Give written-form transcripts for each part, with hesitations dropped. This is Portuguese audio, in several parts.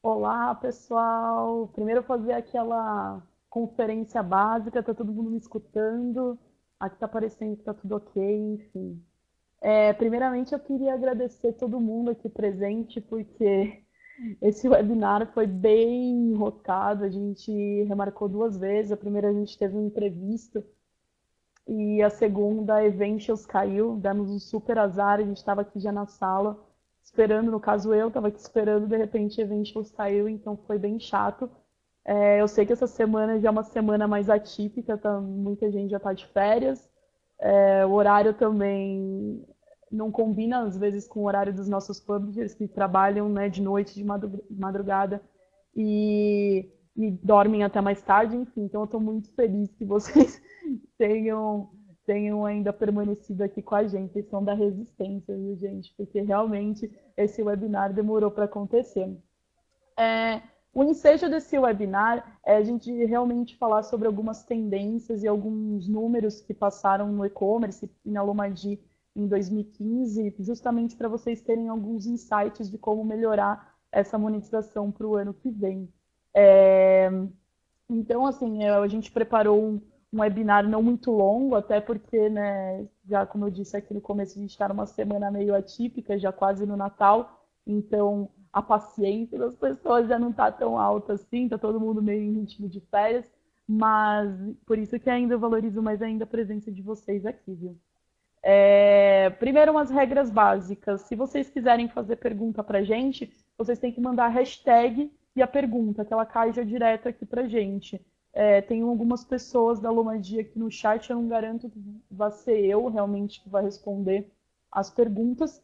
Olá, pessoal. Primeiro fazer aquela conferência básica, tá todo mundo me escutando? Aqui tá parecendo que tá tudo ok, enfim. Primeiramente eu queria agradecer todo mundo aqui presente, porque esse webinar foi bem enroscado, a gente remarcou duas vezes. A primeira a gente teve um imprevisto e a segunda, a Eventions caiu, demos um super azar, a gente estava aqui já na sala, esperando, no caso eu estava aqui esperando, de repente a Eventions caiu, então foi bem chato. Eu sei que essa semana já é uma semana mais atípica, tá? Muita gente já está de férias, o horário também não combina, às vezes, com o horário dos nossos publishers, que trabalham, né, de noite, de madrugada, e dormem até mais tarde, enfim. Então, eu estou muito feliz que vocês tenham, tenham ainda permanecido aqui com a gente. Vocês são da resistência, viu, gente? Porque realmente esse webinar demorou para acontecer. É, o ensejo desse webinar é a gente realmente falar sobre algumas tendências e alguns números que passaram no e-commerce e na Lomagi em 2015, justamente para vocês terem alguns insights de como melhorar essa monetização para o ano que vem. É, então, assim, a gente preparou um webinar não muito longo, até porque, né, já como eu disse aqui no começo, a gente está numa semana meio atípica, já quase no Natal, então a paciência das pessoas já não está tão alta assim, está todo mundo meio em ritmo de férias, mas por isso que ainda eu valorizo mais ainda a presença de vocês aqui, viu? Primeiro, umas regras básicas. Se vocês quiserem fazer pergunta para a gente, vocês têm que mandar a hashtag e a pergunta, que ela cai já direto aqui para a gente. Tem algumas pessoas da Lomadia aqui no chat, eu não garanto que vai ser eu realmente que vai responder as perguntas,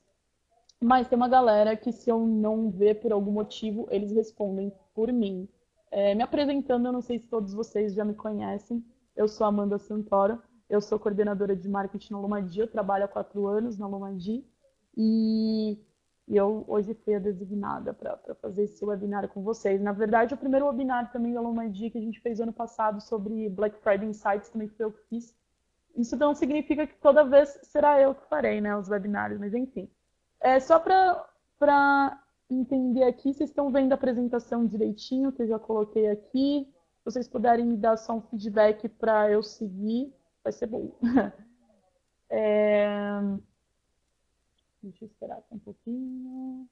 mas tem uma galera que, se eu não ver por algum motivo, eles respondem por mim. Me apresentando, eu não sei se todos vocês já me conhecem. Eu sou Amanda Santoro, eu sou coordenadora de marketing na Lomadi, eu trabalho há 4 anos na Lomadi e, e eu hoje fui a designada para fazer esse webinar com vocês. Na verdade, o primeiro webinar também da Lomadi que a gente fez ano passado sobre Black Friday Insights também foi eu que fiz. Isso não significa que toda vez será eu que farei, né, os webinários, mas enfim. Só para entender aqui, vocês estão vendo a apresentação direitinho, que eu já coloquei aqui. Se vocês puderem me dar só um feedback para eu seguir, vai ser bom. É, Deixa eu esperar aqui um pouquinho.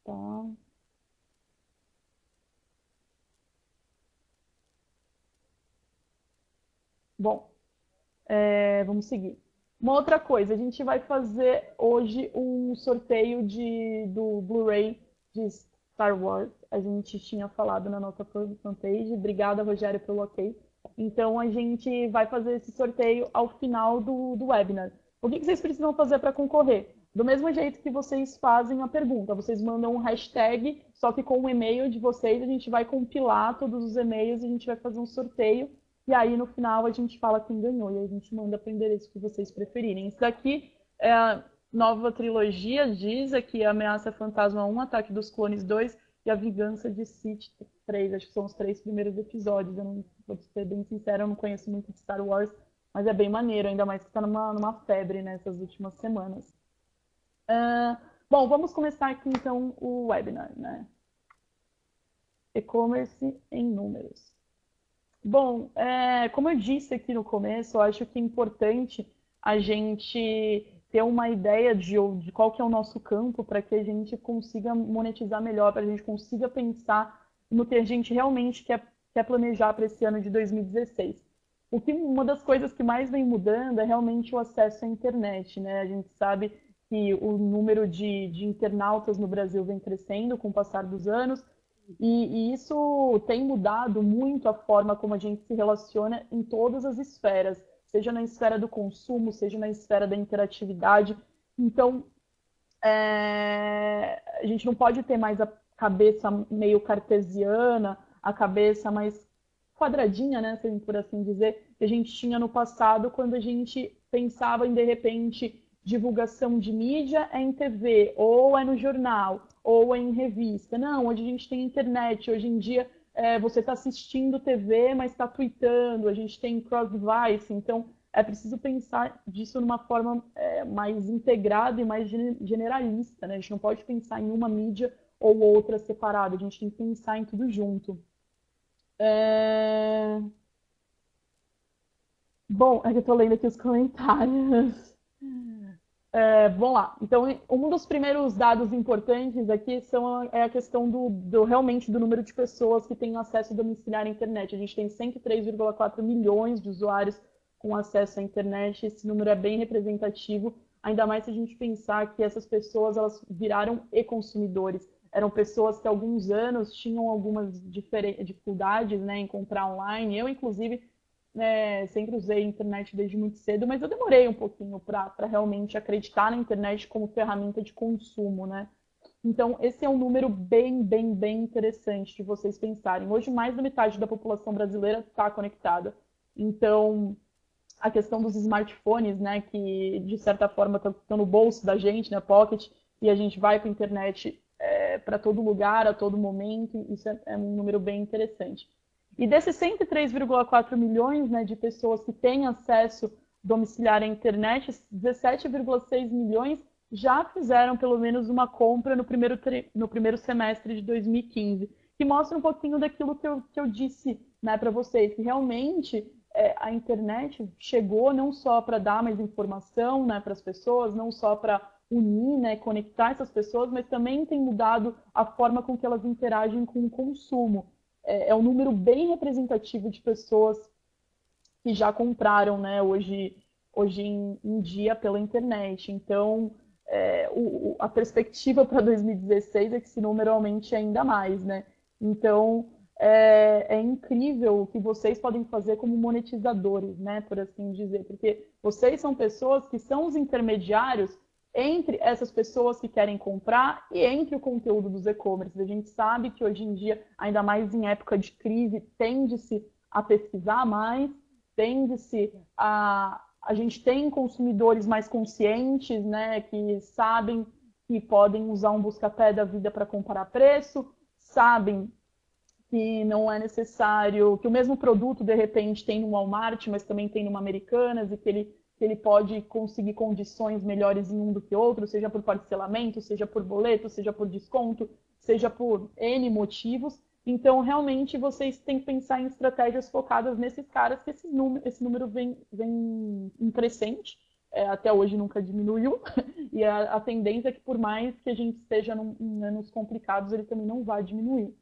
Tá. Bom, vamos seguir. Uma outra coisa, a gente vai fazer hoje um sorteio do Blu-ray de Star Wars. A gente tinha falado na nossa fanpage. Obrigada, Rogério, pelo ok. Então, a gente vai fazer esse sorteio ao final do webinar. O que vocês precisam fazer para concorrer? Do mesmo jeito que vocês fazem a pergunta, vocês mandam um hashtag, só que com o e-mail de vocês, a gente vai compilar todos os e-mails e a gente vai fazer um sorteio e aí, no final, a gente fala quem ganhou. E aí a gente manda para o endereço que vocês preferirem. Isso daqui é a nova trilogia. Diz aqui Ameaça Fantasma 1, Ataque dos Clones 2 e A Vingança de Sith 3. Acho que são os 3 primeiros episódios. Eu não vou ser bem sincera, eu não conheço muito de Star Wars. Mas é bem maneiro, ainda mais que está numa febre nessas últimas semanas. Bom, vamos começar aqui então o webinar, né? E-commerce em números. Bom, como eu disse aqui no começo, eu acho que é importante a gente ter uma ideia de qual que é o nosso campo para que a gente consiga monetizar melhor, para a gente consiga pensar no que a gente realmente quer planejar para esse ano de 2016. Uma das coisas que mais vem mudando é realmente o acesso à internet, né? A gente sabe que o número de internautas no Brasil vem crescendo com o passar dos anos, e isso tem mudado muito a forma como a gente se relaciona em todas as esferas, seja na esfera do consumo, seja na esfera da interatividade. Então, a gente não pode ter mais a cabeça meio cartesiana, a cabeça mais quadradinha, né, por assim dizer, que a gente tinha no passado, quando a gente pensava em, de repente, divulgação de mídia é em TV, ou é no jornal, ou é em revista. Não, hoje a gente tem internet, hoje em dia você está assistindo TV, mas está tweetando, a gente tem cross-device, então é preciso pensar disso numa forma mais integrada e mais generalista, né? A gente não pode pensar em uma mídia ou outra separada, a gente tem que pensar em tudo junto. É, Bom, é que eu tô lendo aqui os comentários. Vamos lá. Então, um dos primeiros dados importantes aqui é a questão realmente do número de pessoas que têm acesso domiciliar à internet. A gente tem 103,4 milhões de usuários com acesso à internet. Esse número é bem representativo, ainda mais se a gente pensar que essas pessoas elas viraram e-consumidores. Eram pessoas que há alguns anos tinham algumas dificuldades, né, em comprar online. Eu, inclusive, sempre usei a internet desde muito cedo, mas eu demorei um pouquinho para realmente acreditar na internet como ferramenta de consumo, né? Então, esse é um número bem, bem, bem interessante de vocês pensarem. Hoje, mais da metade da população brasileira está conectada. Então, a questão dos smartphones, né, que de certa forma estão no bolso da gente, né, pocket, e a gente vai para a internet para todo lugar, a todo momento, isso é um número bem interessante. E desses 103,4 milhões, né, de pessoas que têm acesso domiciliar à internet, 17,6 milhões já fizeram pelo menos uma compra no primeiro semestre de 2015, que mostra um pouquinho daquilo que eu disse, né, para vocês, que realmente a internet chegou não só para dar mais informação, né, para as pessoas, não só para unir, né, conectar essas pessoas, mas também tem mudado a forma com que elas interagem com o consumo. É um número bem representativo de pessoas que já compraram, né, hoje em dia pela internet. Então, a perspectiva para 2016 é que esse número aumente ainda mais, né? Então, é incrível o que vocês podem fazer como monetizadores, né, por assim dizer, porque vocês são pessoas que são os intermediários entre essas pessoas que querem comprar e entre o conteúdo dos e-commerce. A gente sabe que hoje em dia, ainda mais em época de crise, tende-se a pesquisar mais, tende-se a gente tem consumidores mais conscientes, né, que sabem que podem usar um buscapé da vida para comparar preço, sabem que não é necessário, que o mesmo produto, de repente, tem no Walmart, mas também tem numa Americanas, e que ele pode conseguir condições melhores em um do que outro, seja por parcelamento, seja por boleto, seja por desconto, seja por N motivos. Então, realmente, vocês têm que pensar em estratégias focadas nesses caras, que esse número vem em crescente, até hoje nunca diminuiu, e a tendência é que, por mais que a gente esteja em anos complicados, ele também não vai diminuir.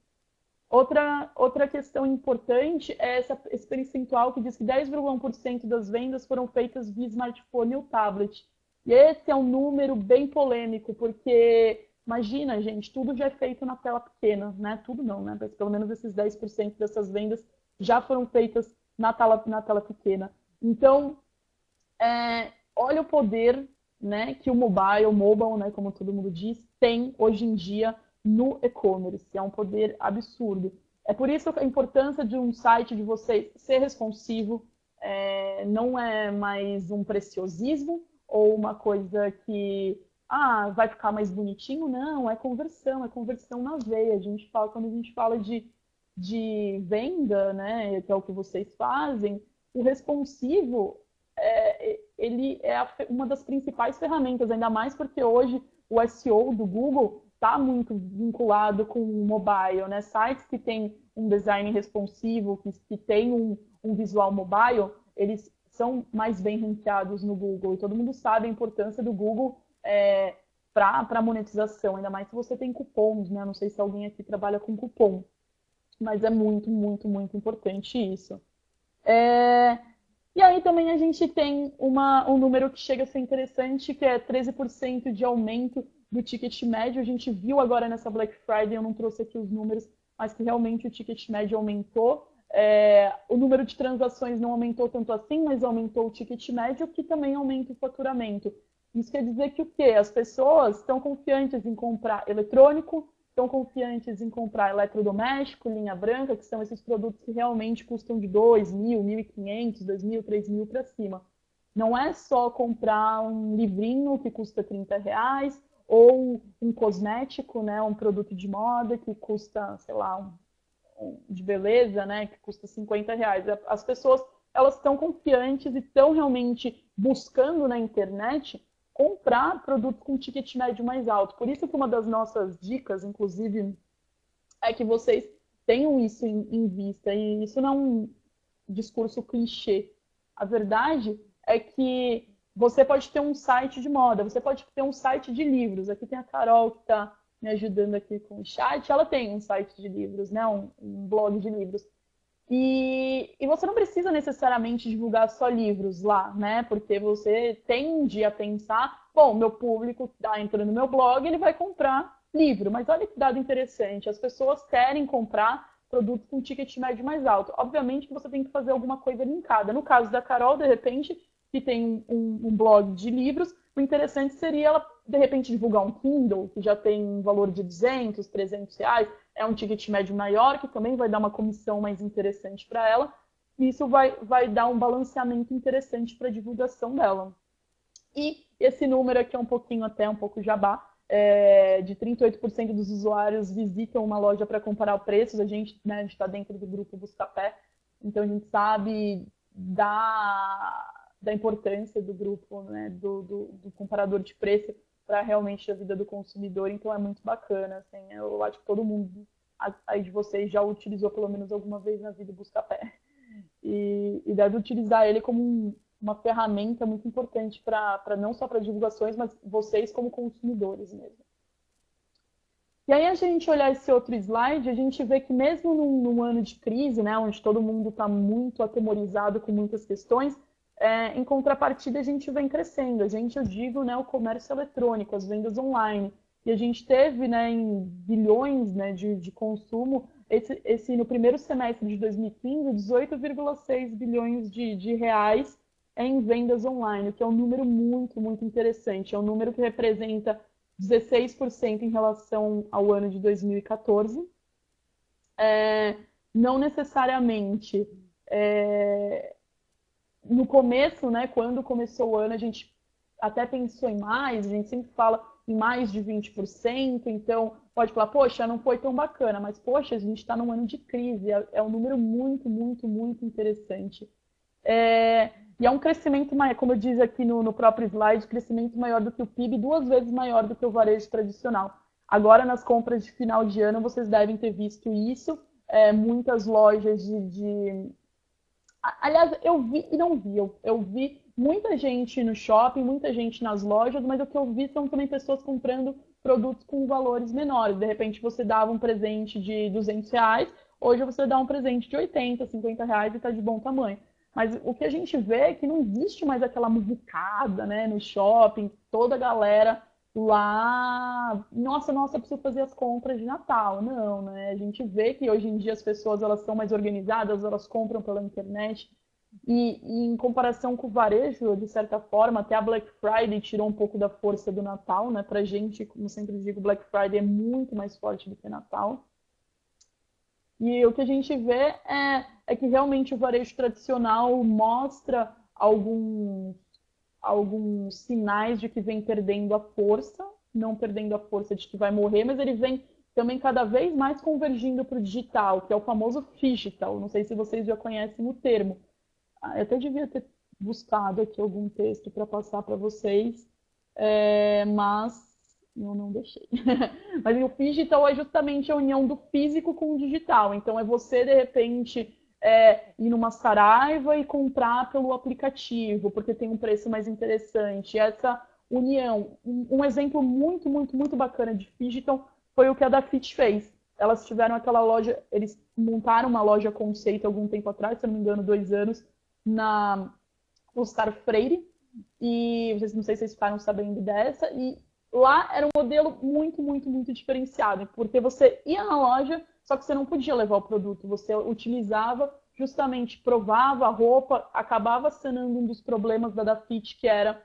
Outra questão importante é esse percentual que diz que 10,1% das vendas foram feitas via smartphone ou tablet. E esse é um número bem polêmico, porque imagina, gente, tudo já é feito na tela pequena, né? Tudo não, né? Mas pelo menos esses 10% dessas vendas já foram feitas na tela pequena. Então, olha o poder, né, que o mobile, né, como todo mundo diz, tem hoje em dia no e-commerce. É um poder absurdo. É por isso a importância de um site de vocês ser responsivo, não é mais um preciosismo ou uma coisa que vai ficar mais bonitinho. Não, é conversão na veia. Quando a gente fala de venda, né, que é o que vocês fazem, o responsivo ele é uma das principais ferramentas, ainda mais porque hoje o SEO do Google está muito vinculado com o mobile, né? Sites que têm um design responsivo, que têm um visual mobile, eles são mais bem ranqueados no Google. E todo mundo sabe a importância do Google para monetização, ainda mais se você tem cupons, né? Não sei se alguém aqui trabalha com cupom, mas é muito, muito, muito importante isso. E aí também a gente tem um número que chega a ser interessante, que é 13% de aumento do ticket médio. A gente viu agora nessa Black Friday, eu não trouxe aqui os números, mas que realmente o ticket médio aumentou. O número de transações não aumentou tanto assim, mas aumentou o ticket médio, que também aumenta o faturamento. Isso quer dizer que o quê? As pessoas estão confiantes em comprar eletrônico, estão confiantes em comprar eletrodoméstico, linha branca, que são esses produtos que realmente custam de 2.000, 1.500, 2.000, 3.000 para cima. Não é só comprar um livrinho que custa R$ 30, ou um cosmético, né, um produto de moda que custa, sei lá, de beleza, né, que custa R$ 50. As pessoas, elas estão confiantes e estão realmente buscando na internet comprar produtos com ticket médio mais alto. Por isso que uma das nossas dicas, inclusive, é que vocês tenham isso em vista. E isso não é um discurso clichê. A verdade é que você pode ter um site de moda, você pode ter um site de livros. Aqui tem a Carol que está me ajudando aqui com o chat. Ela tem um site de livros, né? Um blog de livros. E você não precisa necessariamente divulgar só livros lá, né? Porque você tende a pensar, bom, meu público está entrando no meu blog, ele vai comprar livro. Mas olha que dado interessante, as pessoas querem comprar produtos com ticket médio mais alto. Obviamente que você tem que fazer alguma coisa linkada. No caso da Carol, de repente, que tem um blog de livros, o interessante seria ela, de repente, divulgar um Kindle, que já tem um valor de 200, 300 reais, é um ticket médio maior, que também vai dar uma comissão mais interessante para ela, e isso vai dar um balanceamento interessante para a divulgação dela. E esse número aqui é um pouquinho até um pouco jabá, de 38% dos usuários visitam uma loja para comparar preços. A gente está dentro do grupo Buscapé, então a gente sabe da importância do grupo, né, do comparador de preço para realmente a vida do consumidor. Então é muito bacana. Assim, eu acho que todo mundo aí de vocês já utilizou pelo menos alguma vez na vida o Buscapé. E deve utilizar ele como uma ferramenta muito importante para não só para divulgações, mas vocês como consumidores mesmo. E aí, a gente olhar esse outro slide, a gente vê que mesmo num ano de crise, né, onde todo mundo está muito atemorizado com muitas questões, em contrapartida a gente vem crescendo. A gente, eu digo, né, o comércio eletrônico, as vendas online. E a gente teve, né, em bilhões, né, de consumo, no primeiro semestre de 2015, 18,6 bilhões de reais em vendas online, o que é um número muito, muito interessante. É um número que representa 16% em relação ao ano de 2014. Não necessariamente no começo, né, quando começou o ano, a gente até pensou em mais, a gente sempre fala em mais de 20%, então pode falar, poxa, não foi tão bacana, mas poxa, a gente está num ano de crise, é um número muito, muito, muito interessante. E é um crescimento maior, como eu disse aqui no próprio slide, crescimento maior do que o PIB, 2 vezes maior do que o varejo tradicional. Agora, nas compras de final de ano, vocês devem ter visto isso. Muitas lojas Aliás, eu vi e não vi. Eu vi muita gente no shopping, muita gente nas lojas, mas o que eu vi são também pessoas comprando produtos com valores menores. De repente, você dava um presente de 200 reais, hoje você dá um presente de 80, 50 reais e está de bom tamanho. Mas o que a gente vê é que não existe mais aquela muvucada, né, no shopping, toda a galera lá, nossa, eu preciso fazer as compras de Natal. Não, né? A gente vê que hoje em dia as pessoas elas são mais organizadas, elas compram pela internet. E em comparação com o varejo, de certa forma, até a Black Friday tirou um pouco da força do Natal, né? Pra gente, como sempre digo, Black Friday é muito mais forte do que Natal. E o que a gente vê é que realmente o varejo tradicional mostra alguns sinais de que vem perdendo a força, não perdendo a força de que vai morrer, mas ele vem também cada vez mais convergindo para o digital, que é o famoso phygital. Não sei se vocês já conhecem o termo. Eu até devia ter buscado aqui algum texto para passar para vocês, mas eu não deixei. Mas o phygital é justamente a união do físico com o digital. Então é você, de repente, ir numa Saraiva e comprar pelo aplicativo, porque tem um preço mais interessante. Essa união, um exemplo muito, muito, muito bacana de phygital foi o que a Dafit fez. Elas tiveram aquela loja, eles montaram uma loja conceito algum tempo atrás, se não me engano, 2 anos, na Oscar Freire, e não sei se vocês ficaram sabendo dessa, e lá era um modelo muito, muito, muito diferenciado, porque você ia na loja, só que você não podia levar o produto, você utilizava, justamente provava a roupa, acabava sanando um dos problemas da Dafit, que era,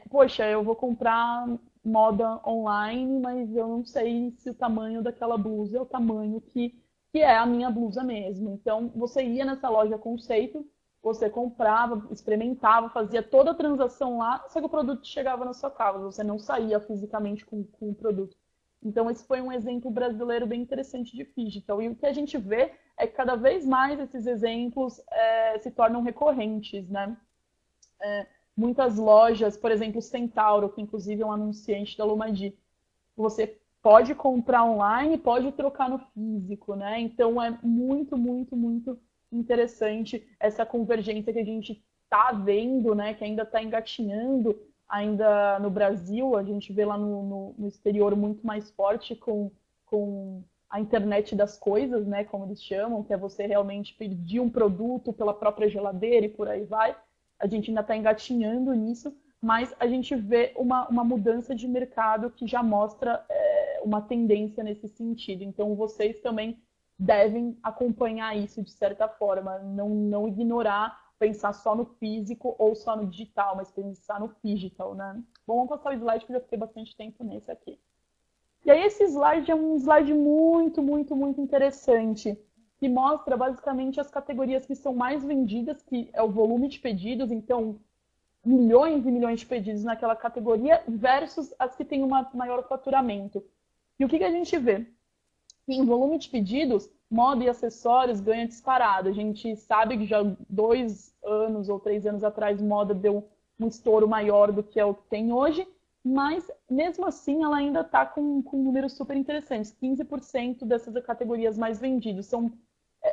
poxa, eu vou comprar moda online, mas eu não sei se o tamanho daquela blusa é o tamanho que é a minha blusa mesmo. Então, você ia nessa loja conceito, você comprava, experimentava, fazia toda a transação lá, só que o produto chegava na sua casa, você não saía fisicamente com o produto. Então, esse foi um exemplo brasileiro bem interessante de digital. E o que a gente vê é que cada vez mais esses exemplos se tornam recorrentes, né? Muitas lojas, por exemplo, Centauro, que inclusive é um anunciante da Lumadi, você pode comprar online, pode trocar no físico, né? Então é muito, muito, muito interessante essa convergência que a gente está vendo, né? Que ainda está engatinhando ainda no Brasil, a gente vê lá no exterior muito mais forte com a internet das coisas, né? Como eles chamam, que é você realmente pedir um produto pela própria geladeira e por aí vai. A gente ainda está engatinhando nisso, mas a gente vê uma mudança de mercado que já mostra uma tendência nesse sentido. Então, vocês também devem acompanhar isso de certa forma, não ignorar, pensar só no físico ou só no digital, mas pensar no digital, né? Bom, vamos passar o slide, porque eu já fiquei bastante tempo nesse aqui. E aí, esse slide é um slide muito, muito, muito interessante, que mostra basicamente as categorias que são mais vendidas, que é o volume de pedidos, então milhões e milhões de pedidos naquela categoria, versus as que têm um maior faturamento. E o que a gente vê? Em volume de pedidos, moda e acessórios ganha disparado. A gente sabe que já 2 anos ou 3 anos atrás, moda deu um estouro maior do que é o que tem hoje, mas mesmo assim ela ainda está com números super interessantes. 15% dessas categorias mais vendidas.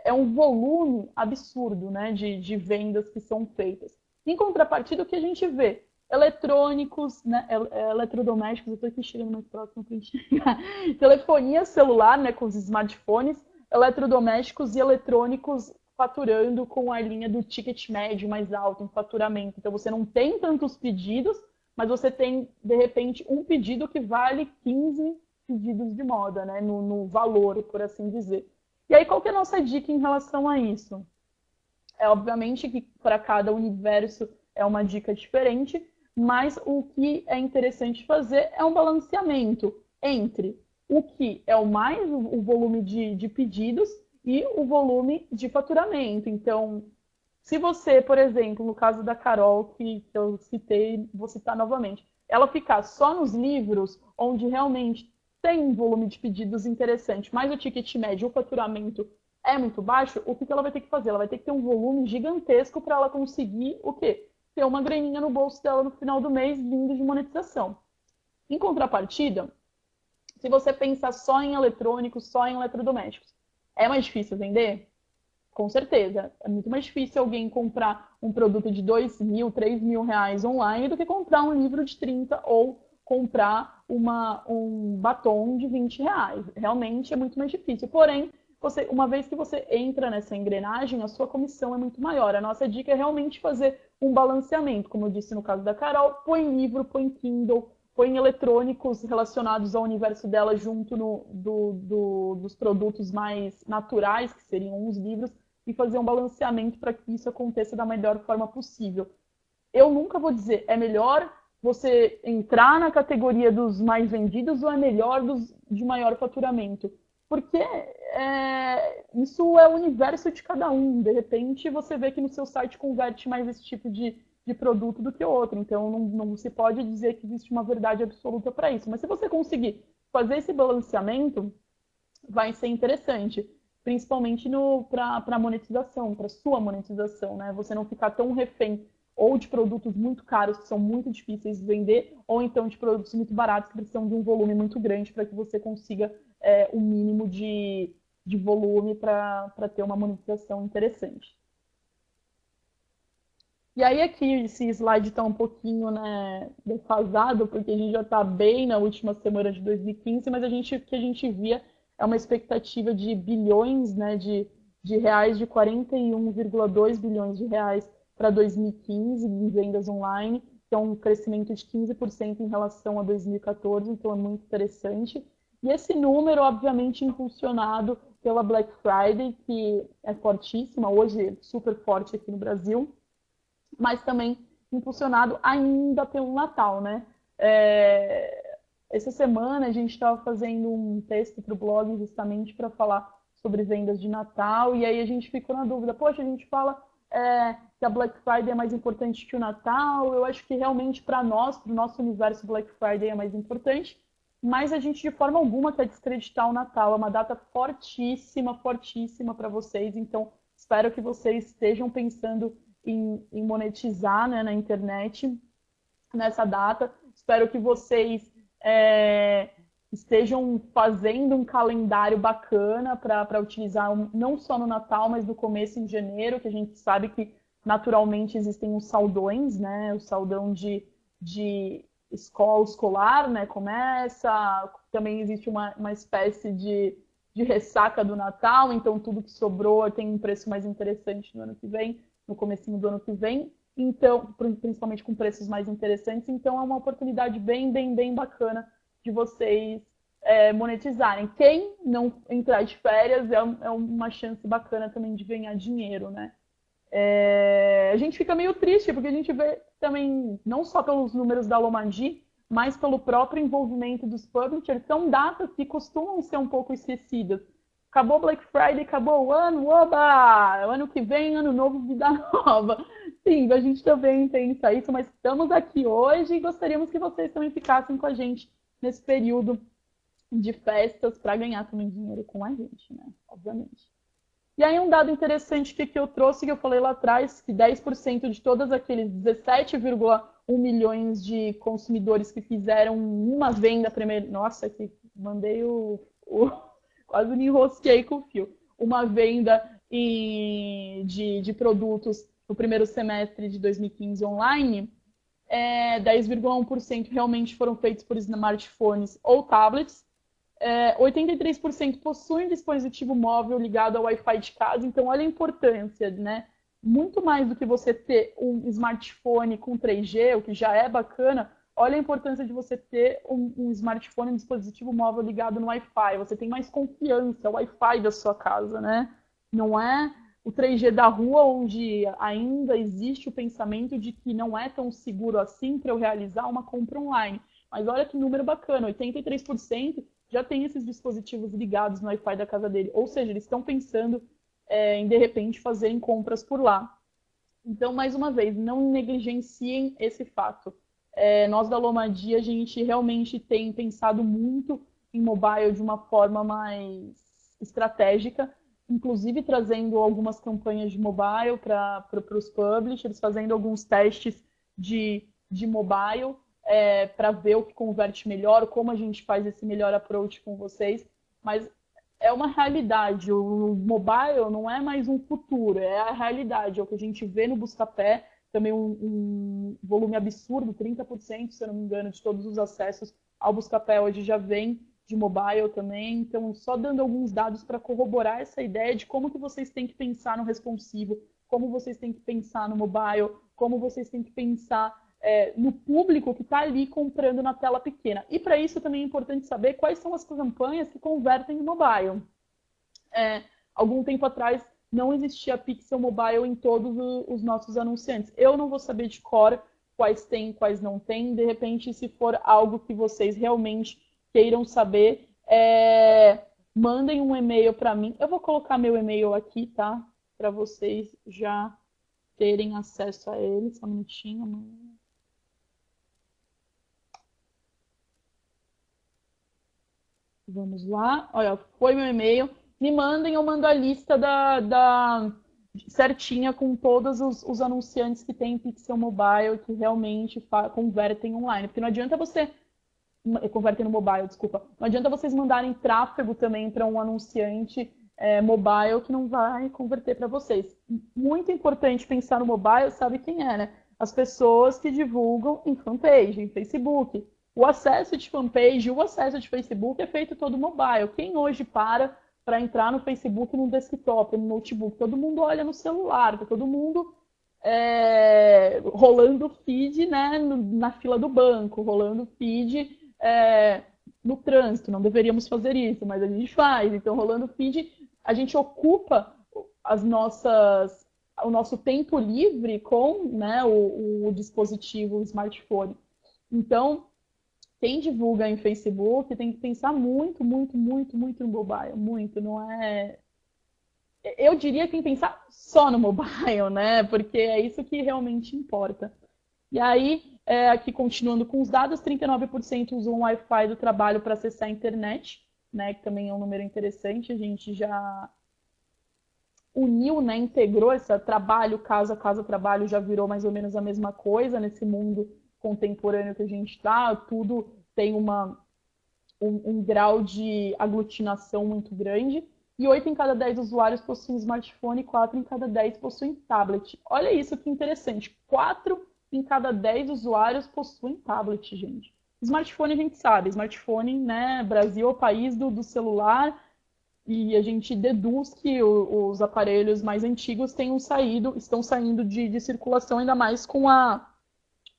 É um volume absurdo, né, de vendas que são feitas. Em contrapartida, o que a gente vê? Eletrônicos, né, eletrodomésticos, eu estou aqui chegando mais próximo para enxergar. Telefonia celular, né, com os smartphones, eletrodomésticos e eletrônicos faturando com a linha do ticket médio mais alto em faturamento. Então, você não tem tantos pedidos, mas você tem, de repente, um pedido que vale 15 pedidos de moda, né, no valor, por assim dizer. E aí, qual que é a nossa dica em relação a isso? Obviamente que para cada universo é uma dica diferente, mas o que é interessante fazer é um balanceamento entre o que é o volume de pedidos e o volume de faturamento. Então, se você, por exemplo, no caso da Carol, que eu citei, vou citar novamente, ela ficar só nos livros, onde realmente tem um volume de pedidos interessante, mas o ticket médio, o faturamento é muito baixo, o que ela vai ter que fazer? Ela vai ter que ter um volume gigantesco para ela conseguir o quê? Ter uma graninha no bolso dela no final do mês vindo de monetização. Em contrapartida, se você pensar só em eletrônicos, só em eletrodomésticos, é mais difícil vender? Com certeza. É muito mais difícil alguém comprar um produto de 2 mil, 3 mil reais online do que comprar um livro de 30 ou comprar um batom de 20 reais. Realmente é muito mais difícil. Porém, uma vez que você entra nessa engrenagem, a sua comissão é muito maior. A nossa dica é realmente fazer um balanceamento. Como eu disse no caso da Carol, põe livro, põe Kindle, põe eletrônicos relacionados ao universo dela junto dos produtos mais naturais, que seriam os livros, e fazer um balanceamento para que isso aconteça da melhor forma possível. Eu nunca vou dizer, é melhor você entrar na categoria dos mais vendidos ou é melhor dos de maior faturamento? Porque isso é o universo de cada um. De repente, você vê que no seu site converte mais esse tipo de produto do que outro. Então, não se pode dizer que existe uma verdade absoluta para isso. Mas se você conseguir fazer esse balanceamento, vai ser interessante. Principalmente para a monetização, para a sua monetização, né? Você não ficar tão refém ou de produtos muito caros, que são muito difíceis de vender, ou então de produtos muito baratos, que precisam de um volume muito grande para que você consiga um mínimo de volume para ter uma monetização interessante. E aí aqui esse slide está um pouquinho, né, defasado, porque a gente já está bem na última semana de 2015, mas o que a gente via é uma expectativa de bilhões, né, de reais, de 41,2 bilhões de reais para 2015 em vendas online, que é um crescimento de 15% em relação a 2014, então é muito interessante. E esse número, obviamente, impulsionado pela Black Friday, que é fortíssima, hoje super forte aqui no Brasil, mas também impulsionado ainda pelo Natal, né? Essa semana a gente estava fazendo um texto para o blog justamente para falar sobre vendas de Natal, e aí a gente ficou na dúvida, poxa, a gente fala que a Black Friday é mais importante que o Natal, eu acho que realmente para nós, para o nosso universo, Black Friday é mais importante, mas a gente de forma alguma quer descreditar o Natal. É uma data fortíssima, fortíssima para vocês. Então, espero que vocês estejam pensando em monetizar, né, na internet nessa data. Espero que vocês é, estejam fazendo um calendário bacana para utilizar não só no Natal, mas no começo em janeiro, que a gente sabe que naturalmente existem os saldões, né? O saldão de escola escolar, né? Começa, também existe uma espécie de ressaca do Natal, então tudo que sobrou tem um preço mais interessante no ano que vem, no comecinho do ano que vem. Então, principalmente com preços mais interessantes, então é uma oportunidade bem, bem, bem bacana de vocês monetizarem. Quem não entrar de férias é uma chance bacana também de ganhar dinheiro, né? A gente fica meio triste, porque a gente vê também, não só pelos números da Lomagi, mas pelo próprio envolvimento dos publishers, são datas que costumam ser um pouco esquecidas. Acabou Black Friday, acabou o ano, oba! Ano que vem, ano novo, vida nova. Sim, a gente também pensa isso, mas estamos aqui hoje e gostaríamos que vocês também ficassem com a gente nesse período de festas para ganhar também dinheiro com a gente, né? Obviamente. E aí um dado interessante que eu trouxe, que eu falei lá atrás, que 10% de todos aqueles 17,1 milhões de consumidores que fizeram uma venda primeiro... Nossa, que mandei quase me enrosquei com o fio. Uma venda de produtos no primeiro semestre de 2015 online, 10,1% realmente foram feitos por smartphones ou tablets, 83% possuem dispositivo móvel ligado ao Wi-Fi de casa, então olha a importância, né? Muito mais do que você ter um smartphone com 3G, o que já é bacana, olha a importância de você ter um smartphone, um dispositivo móvel ligado no Wi-Fi. Você tem mais confiança, é o Wi-Fi da sua casa, né? Não é o 3G da rua, onde ainda existe o pensamento de que não é tão seguro assim para eu realizar uma compra online. Mas olha que número bacana, 83% já tem esses dispositivos ligados no Wi-Fi da casa dele. Ou seja, eles estão pensando em, de repente, fazerem compras por lá. Então, mais uma vez, não negligenciem esse fato. Nós da Lomadi, a gente realmente tem pensado muito em mobile de uma forma mais estratégica, inclusive trazendo algumas campanhas de mobile para os publishers, fazendo alguns testes de mobile, para ver o que converte melhor, como a gente faz esse melhor approach com vocês. Mas é uma realidade. O mobile não é mais um futuro, é a realidade. É o que a gente vê no Buscapé, também um volume absurdo, 30%, se eu não me engano, de todos os acessos ao Buscapé hoje já vem de mobile também. Então, só dando alguns dados para corroborar essa ideia de como que vocês têm que pensar no responsivo, como vocês têm que pensar no mobile, como vocês têm que pensar no público que está ali comprando na tela pequena. E para isso também é importante saber quais são as campanhas que convertem em mobile. Algum tempo atrás não existia Pixel Mobile em todos os nossos anunciantes. Eu não vou saber de cor quais tem, quais não tem. De repente, se for algo que vocês realmente queiram saber, mandem um e-mail para mim. Eu vou colocar meu e-mail aqui, tá? Para vocês já terem acesso a ele. Só um minutinho. Vamos lá. Olha, foi meu e-mail. Me mandem, eu mando a lista certinha com todos os anunciantes que tem Pixel Mobile que realmente convertem online. Porque não adianta você. Convertem no mobile, desculpa. Não adianta vocês mandarem tráfego também para um anunciante mobile que não vai converter para vocês. Muito importante pensar no mobile, sabe quem é, né? As pessoas que divulgam em fanpage, em Facebook. O acesso de fanpage, o acesso de Facebook é feito todo mobile. Quem hoje para entrar no Facebook no desktop, no notebook? Todo mundo olha no celular, tá todo mundo rolando feed, né, na fila do banco, rolando feed no trânsito. Não deveríamos fazer isso, mas a gente faz. Então, rolando feed, a gente ocupa o nosso tempo livre com, né, o dispositivo, o smartphone. Então, quem divulga em Facebook tem que pensar muito, muito, muito, muito no mobile. Muito, não é... Eu diria que tem que pensar só no mobile, né? Porque é isso que realmente importa. E aí, aqui continuando com os dados, 39% usam o Wi-Fi do trabalho para acessar a internet, né, que também é um número interessante. A gente já uniu, né, integrou esse trabalho, casa, trabalho, já virou mais ou menos a mesma coisa nesse mundo contemporâneo que a gente está. Tudo tem um grau de aglutinação muito grande. E 8 em cada 10 usuários possuem smartphone e 4 em cada 10 possuem tablet. Olha isso que interessante. 4 em cada 10 usuários possuem tablet, gente. Smartphone a gente sabe, smartphone, né? Brasil é o país do celular, e a gente deduz que os aparelhos mais antigos estão saindo de circulação, ainda mais com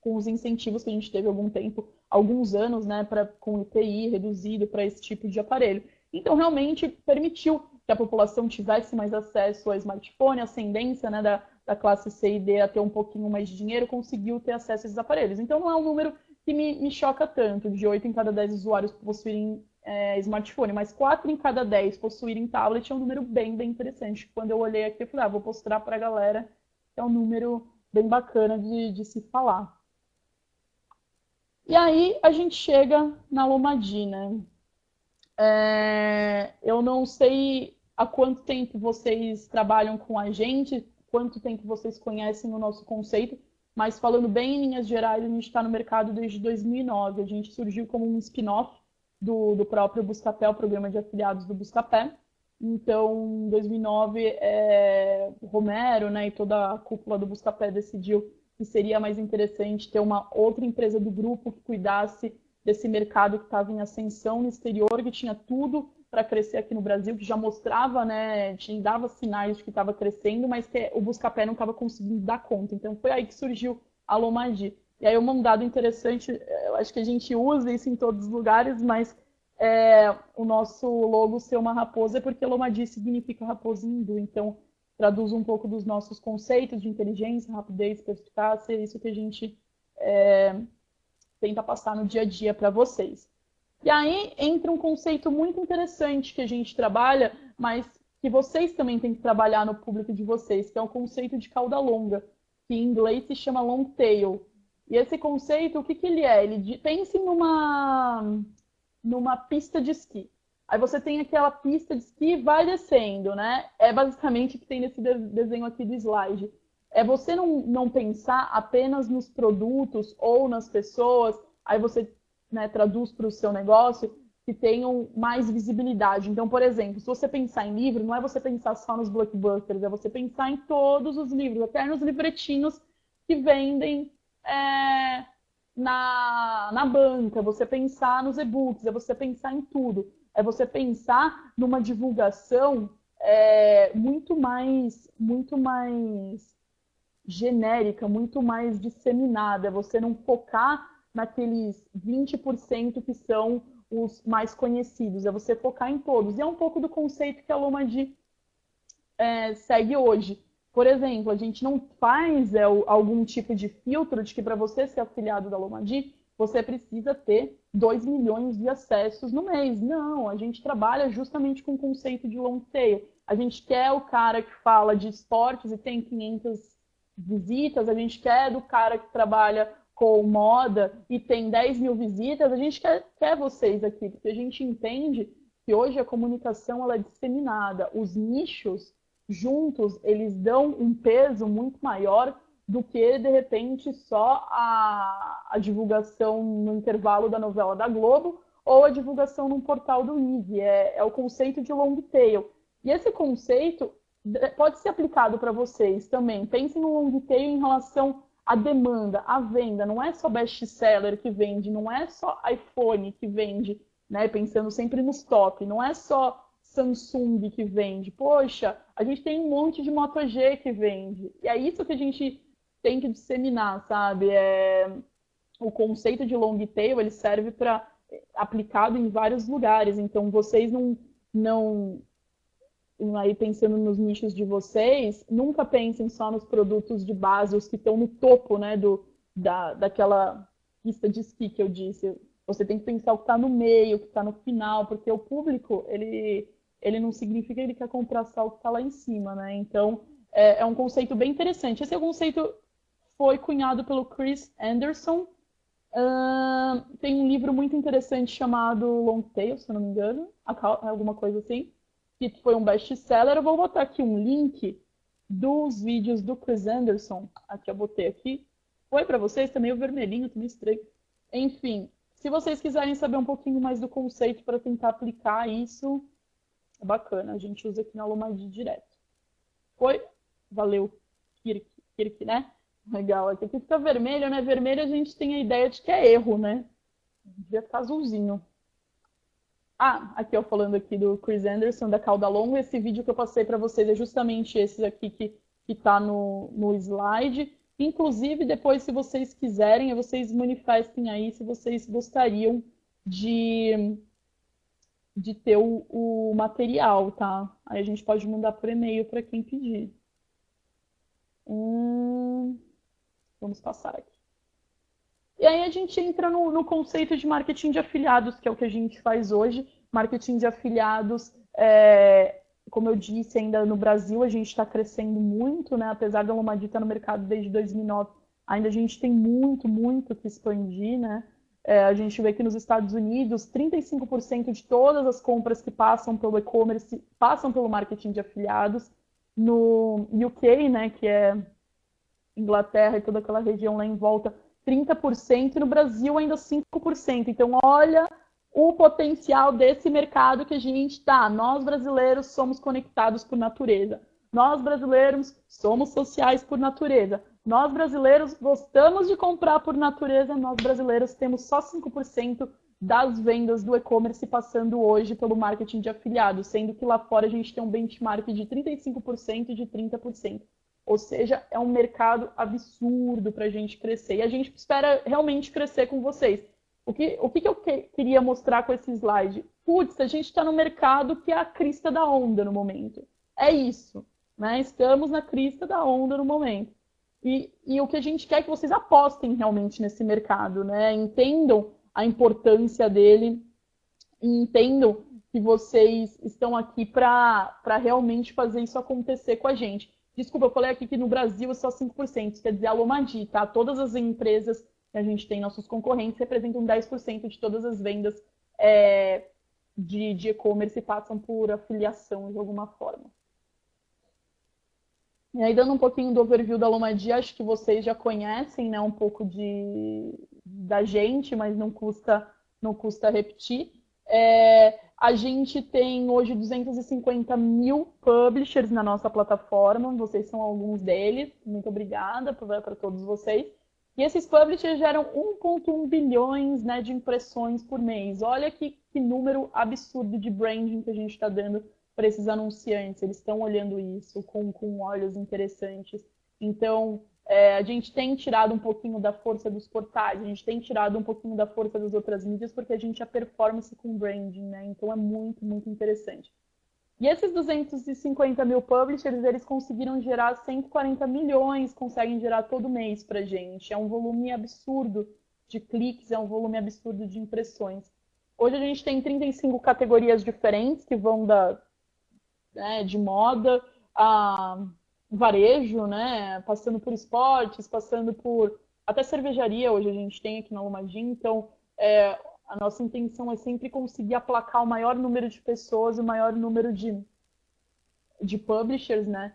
os incentivos que a gente teve há algum tempo, alguns anos, né, com o IPI reduzido para esse tipo de aparelho. Então, realmente permitiu que a população tivesse mais acesso a smartphone, a ascendência, né, da classe C e D a ter um pouquinho mais de dinheiro, conseguiu ter acesso a esses aparelhos. Então, não é um número que me choca tanto, de 8 em cada 10 usuários possuírem smartphone, mas 4 em cada 10 possuírem tablet é um número bem, bem interessante. Quando eu olhei aqui, eu falei, vou mostrar para a galera, é um número bem bacana de se falar. E aí a gente chega na Lomadi, né? Eu não sei há quanto tempo vocês trabalham com a gente, quanto tempo vocês conhecem o nosso conceito, mas falando bem em linhas gerais, a gente está no mercado desde 2009. A gente surgiu como um spin-off do próprio Buscapé, o programa de afiliados do Buscapé. Então, em 2009, o Romero, né, e toda a cúpula do Buscapé decidiu que seria mais interessante ter uma outra empresa do grupo que cuidasse desse mercado que estava em ascensão no exterior, que tinha tudo para crescer aqui no Brasil, que já mostrava, né, dava sinais de que estava crescendo, mas que o Buscapé não estava conseguindo dar conta. Então, foi aí que surgiu a Lomadi. E aí, um dado interessante, eu acho que a gente usa isso em todos os lugares, mas o nosso logo ser uma raposa é porque Lomadi significa raposa em hindu. Então, traduz um pouco dos nossos conceitos de inteligência, rapidez, perspicácia, é isso que a gente tenta passar no dia a dia para vocês. E aí entra um conceito muito interessante que a gente trabalha, mas que vocês também têm que trabalhar no público de vocês, que é o conceito de cauda longa, que em inglês se chama long tail. E esse conceito, o que ele é? Pense numa pista de esqui. Aí você tem aquela pista de esqui e vai descendo, né? É basicamente o que tem nesse desenho aqui do slide. É você não pensar apenas nos produtos ou nas pessoas, aí você, né, traduz para o seu negócio, que tenham mais visibilidade. Então, por exemplo, se você pensar em livro, não é você pensar só nos blockbusters, é você pensar em todos os livros, até nos livretinhos que vendem na banca, você pensar nos e-books, é você pensar em tudo. É você pensar numa divulgação muito mais genérica, muito mais disseminada. É você não focar naqueles 20% que são os mais conhecidos. É você focar em todos. E é um pouco do conceito que a Lomadi segue hoje. Por exemplo, a gente não faz algum tipo de filtro de que para você ser afiliado da Lomadi, você precisa ter 2 milhões de acessos no mês. Não, a gente trabalha justamente com o conceito de long tail. A gente quer o cara que fala de esportes e tem 500 visitas, a gente quer do cara que trabalha com moda e tem 10 mil visitas, a gente quer vocês aqui, porque a gente entende que hoje a comunicação ela é disseminada. Os nichos juntos, eles dão um peso muito maior do que, de repente, só a divulgação no intervalo da novela da Globo ou a divulgação num portal do IG. É o conceito de long tail. E esse conceito pode ser aplicado para vocês também. Pensem no long tail em relação à demanda, à venda. Não é só best-seller que vende, não é só iPhone que vende, né? Pensando sempre nos top. Não é só Samsung que vende. Poxa, a gente tem um monte de Moto G que vende. E é isso que a gente tem que disseminar, sabe? O conceito de long tail, ele serve para aplicado em vários lugares. Então, vocês não aí pensando nos nichos de vocês, nunca pensem só nos produtos de base, os que estão no topo, né, daquela pista de esqui que eu disse. Você tem que pensar o que está no meio, o que está no final, porque o público, ele não significa que ele quer comprar só o que está lá em cima, né? Então, é um conceito bem interessante. Esse é o conceito foi cunhado pelo Chris Anderson. Tem um livro muito interessante chamado Long Tail, se eu não me engano, alguma coisa assim, que foi um best-seller. Eu vou botar aqui um link dos vídeos do Chris Anderson. Aqui eu botei aqui. Foi para vocês também o vermelhinho, também estranho. Enfim, se vocês quiserem saber um pouquinho mais do conceito para tentar aplicar isso, é bacana. A gente usa aqui na Lomadi direto. Foi? Valeu, Kirk, né? Legal. Aqui fica vermelho, né? Vermelho a gente tem a ideia de que é erro, né? Devia ficar azulzinho. Aqui eu falando aqui do Chris Anderson, da cauda longa. Esse vídeo que eu passei para vocês é justamente esse aqui que está no slide. Inclusive, depois, se vocês quiserem, vocês manifestem aí se vocês gostariam de ter o material, tá? Aí a gente pode mandar por e-mail para quem pedir. Vamos passar aqui. E aí a gente entra no conceito de marketing de afiliados, que é o que a gente faz hoje. Marketing de afiliados, como eu disse, ainda no Brasil a gente está crescendo muito, né? Apesar da Lomadi estar no mercado desde 2009, ainda a gente tem muito, muito que expandir, né? A gente vê que nos Estados Unidos, 35% de todas as compras que passam pelo e-commerce passam pelo marketing de afiliados. No UK, né, que é Inglaterra e toda aquela região lá em volta, 30%, e no Brasil ainda 5%. Então, olha o potencial desse mercado que a gente está. Nós, brasileiros, somos conectados por natureza. Nós, brasileiros, somos sociais por natureza. Nós, brasileiros, gostamos de comprar por natureza. Nós, brasileiros, temos só 5% das vendas do e-commerce passando hoje pelo marketing de afiliados, sendo que lá fora a gente tem um benchmark de 35% e de 30%. Ou seja, é um mercado absurdo para a gente crescer. E a gente espera realmente crescer com vocês. O que eu queria mostrar com esse slide? Putz, a gente está no mercado que é a crista da onda no momento. É isso, né? Estamos na crista da onda no momento. E o que a gente quer é que vocês apostem realmente nesse mercado, né? Entendam a importância dele e entendam que vocês estão aqui para realmente fazer isso acontecer com a gente. Desculpa, eu falei aqui que no Brasil é só 5%, quer dizer, a Lomadi, tá? Todas as empresas que a gente tem, nossos concorrentes, representam 10% de todas as vendas de e-commerce e passam por afiliação de alguma forma. E aí, dando um pouquinho do overview da Lomadi, acho que vocês já conhecem, né, um pouco da gente, mas não custa repetir. A gente tem hoje 250 mil publishers na nossa plataforma, vocês são alguns deles, muito obrigada para todos vocês. E esses publishers geram 1,1 bilhões, né, de impressões por mês. Olha que número absurdo de branding que a gente está dando para esses anunciantes. Eles estão olhando isso com olhos interessantes. Então, a gente tem tirado um pouquinho da força dos portais, a gente tem tirado um pouquinho da força das outras mídias, porque a gente é performance com branding, né? Então é muito, muito interessante. E esses 250 mil publishers, eles conseguiram gerar 140 milhões, conseguem gerar todo mês pra gente. É um volume absurdo de cliques, é um volume absurdo de impressões. Hoje a gente tem 35 categorias diferentes, que vão de moda a varejo, né? Passando por esportes, passando por até cervejaria, hoje a gente tem aqui na Lomadi. Então, a nossa intenção é sempre conseguir aplacar o maior número de pessoas, o maior número de publishers, né?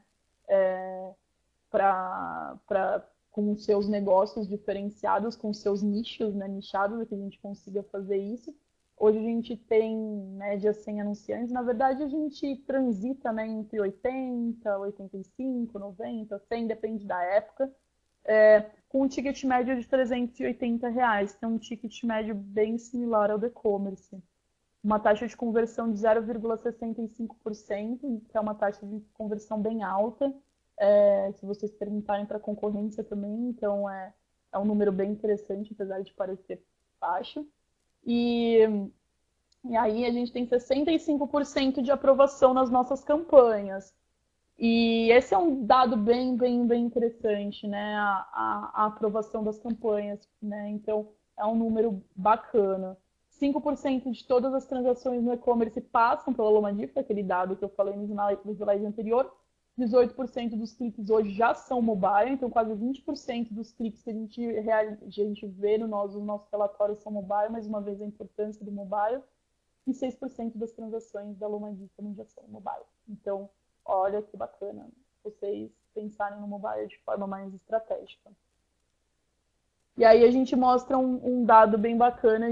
Com seus negócios diferenciados, com seus nichos, né? Nichados, que a gente consiga fazer isso. Hoje a gente tem média 100 anunciantes. Na verdade, a gente transita, né, entre 80, 85, 90, 100, depende da época, com um ticket médio de R$380, que é um ticket médio bem similar ao do e-commerce. Uma taxa de conversão de 0,65%, que é uma taxa de conversão bem alta. Se vocês perguntarem para a concorrência também, então é um número bem interessante, apesar de parecer baixo. E aí a gente tem 65% de aprovação nas nossas campanhas. E esse é um dado bem, bem, bem interessante, né? A aprovação das campanhas, né? Então, é um número bacana. 5% de todas as transações no e-commerce passam pela Lomadi, foi aquele dado que eu falei no slide anterior. 18% dos cliques hoje já são mobile, então quase 20% dos cliques que a gente vê no nos nossos relatórios são mobile, mais uma vez a importância do mobile, e 6% das transações da Lomagi também já são mobile. Então, olha que bacana vocês pensarem no mobile de forma mais estratégica. E aí a gente mostra um dado bem bacana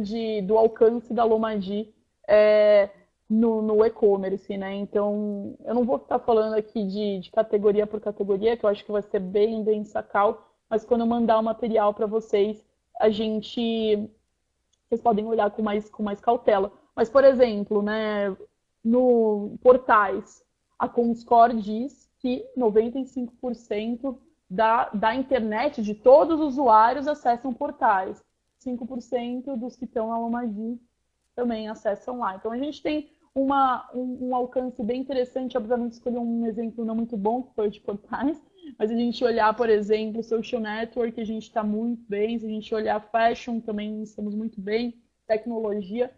do alcance da Lomagi no e-commerce, né? Então, eu não vou ficar falando aqui de categoria por categoria, que eu acho que vai ser bem sacal, mas quando eu mandar o material para vocês, vocês podem olhar com mais cautela. Mas, por exemplo, né, no portais, a Comscore diz que 95% da internet, de todos os usuários, acessam portais. 5% dos que estão na Lomagi também acessam lá. Então, a gente tem um alcance bem interessante. Obviamente, escolhi um exemplo não muito bom, que foi o de portais, mas a gente olhar, por exemplo, social network, a gente está muito bem. Se a gente olhar fashion, também estamos muito bem. Tecnologia,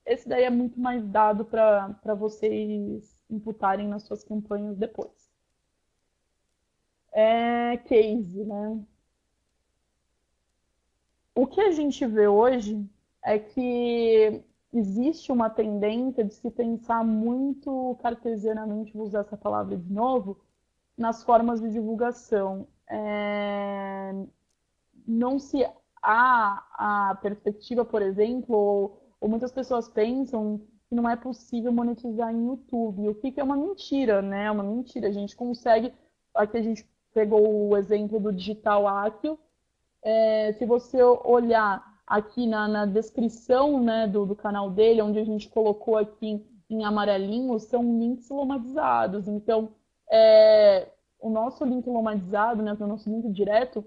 esse daí é muito mais dado para vocês imputarem nas suas campanhas depois. Case, né? O que a gente vê hoje é que existe uma tendência de se pensar muito cartesianamente, vou usar essa palavra de novo, nas formas de divulgação. Não se há a perspectiva, por exemplo, ou muitas pessoas pensam que não é possível monetizar em YouTube, o que é uma mentira, né? É uma mentira. A gente consegue, aqui a gente pegou o exemplo do Digital Acquio, se você olhar aqui na descrição, né, do canal dele, onde a gente colocou aqui em amarelinho, são links lomatizados. Então, o nosso link lomatizado, né, o nosso link direto,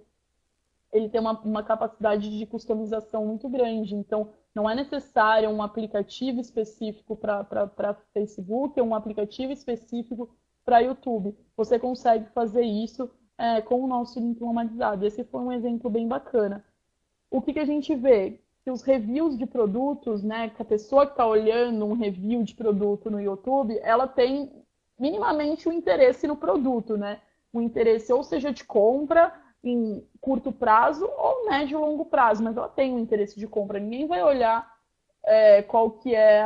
ele tem uma capacidade de customização muito grande. Então, não é necessário um aplicativo específico para Facebook, ou um aplicativo específico para YouTube. Você consegue fazer isso com o nosso link lomatizado. Esse foi um exemplo bem bacana. O que a gente vê? Que os reviews de produtos, né, que a pessoa que está olhando um review de produto no YouTube, ela tem minimamente um interesse no produto, né? Um interesse ou seja de compra em curto prazo ou médio e longo prazo, mas ela tem um interesse de compra. Ninguém vai olhar qual que é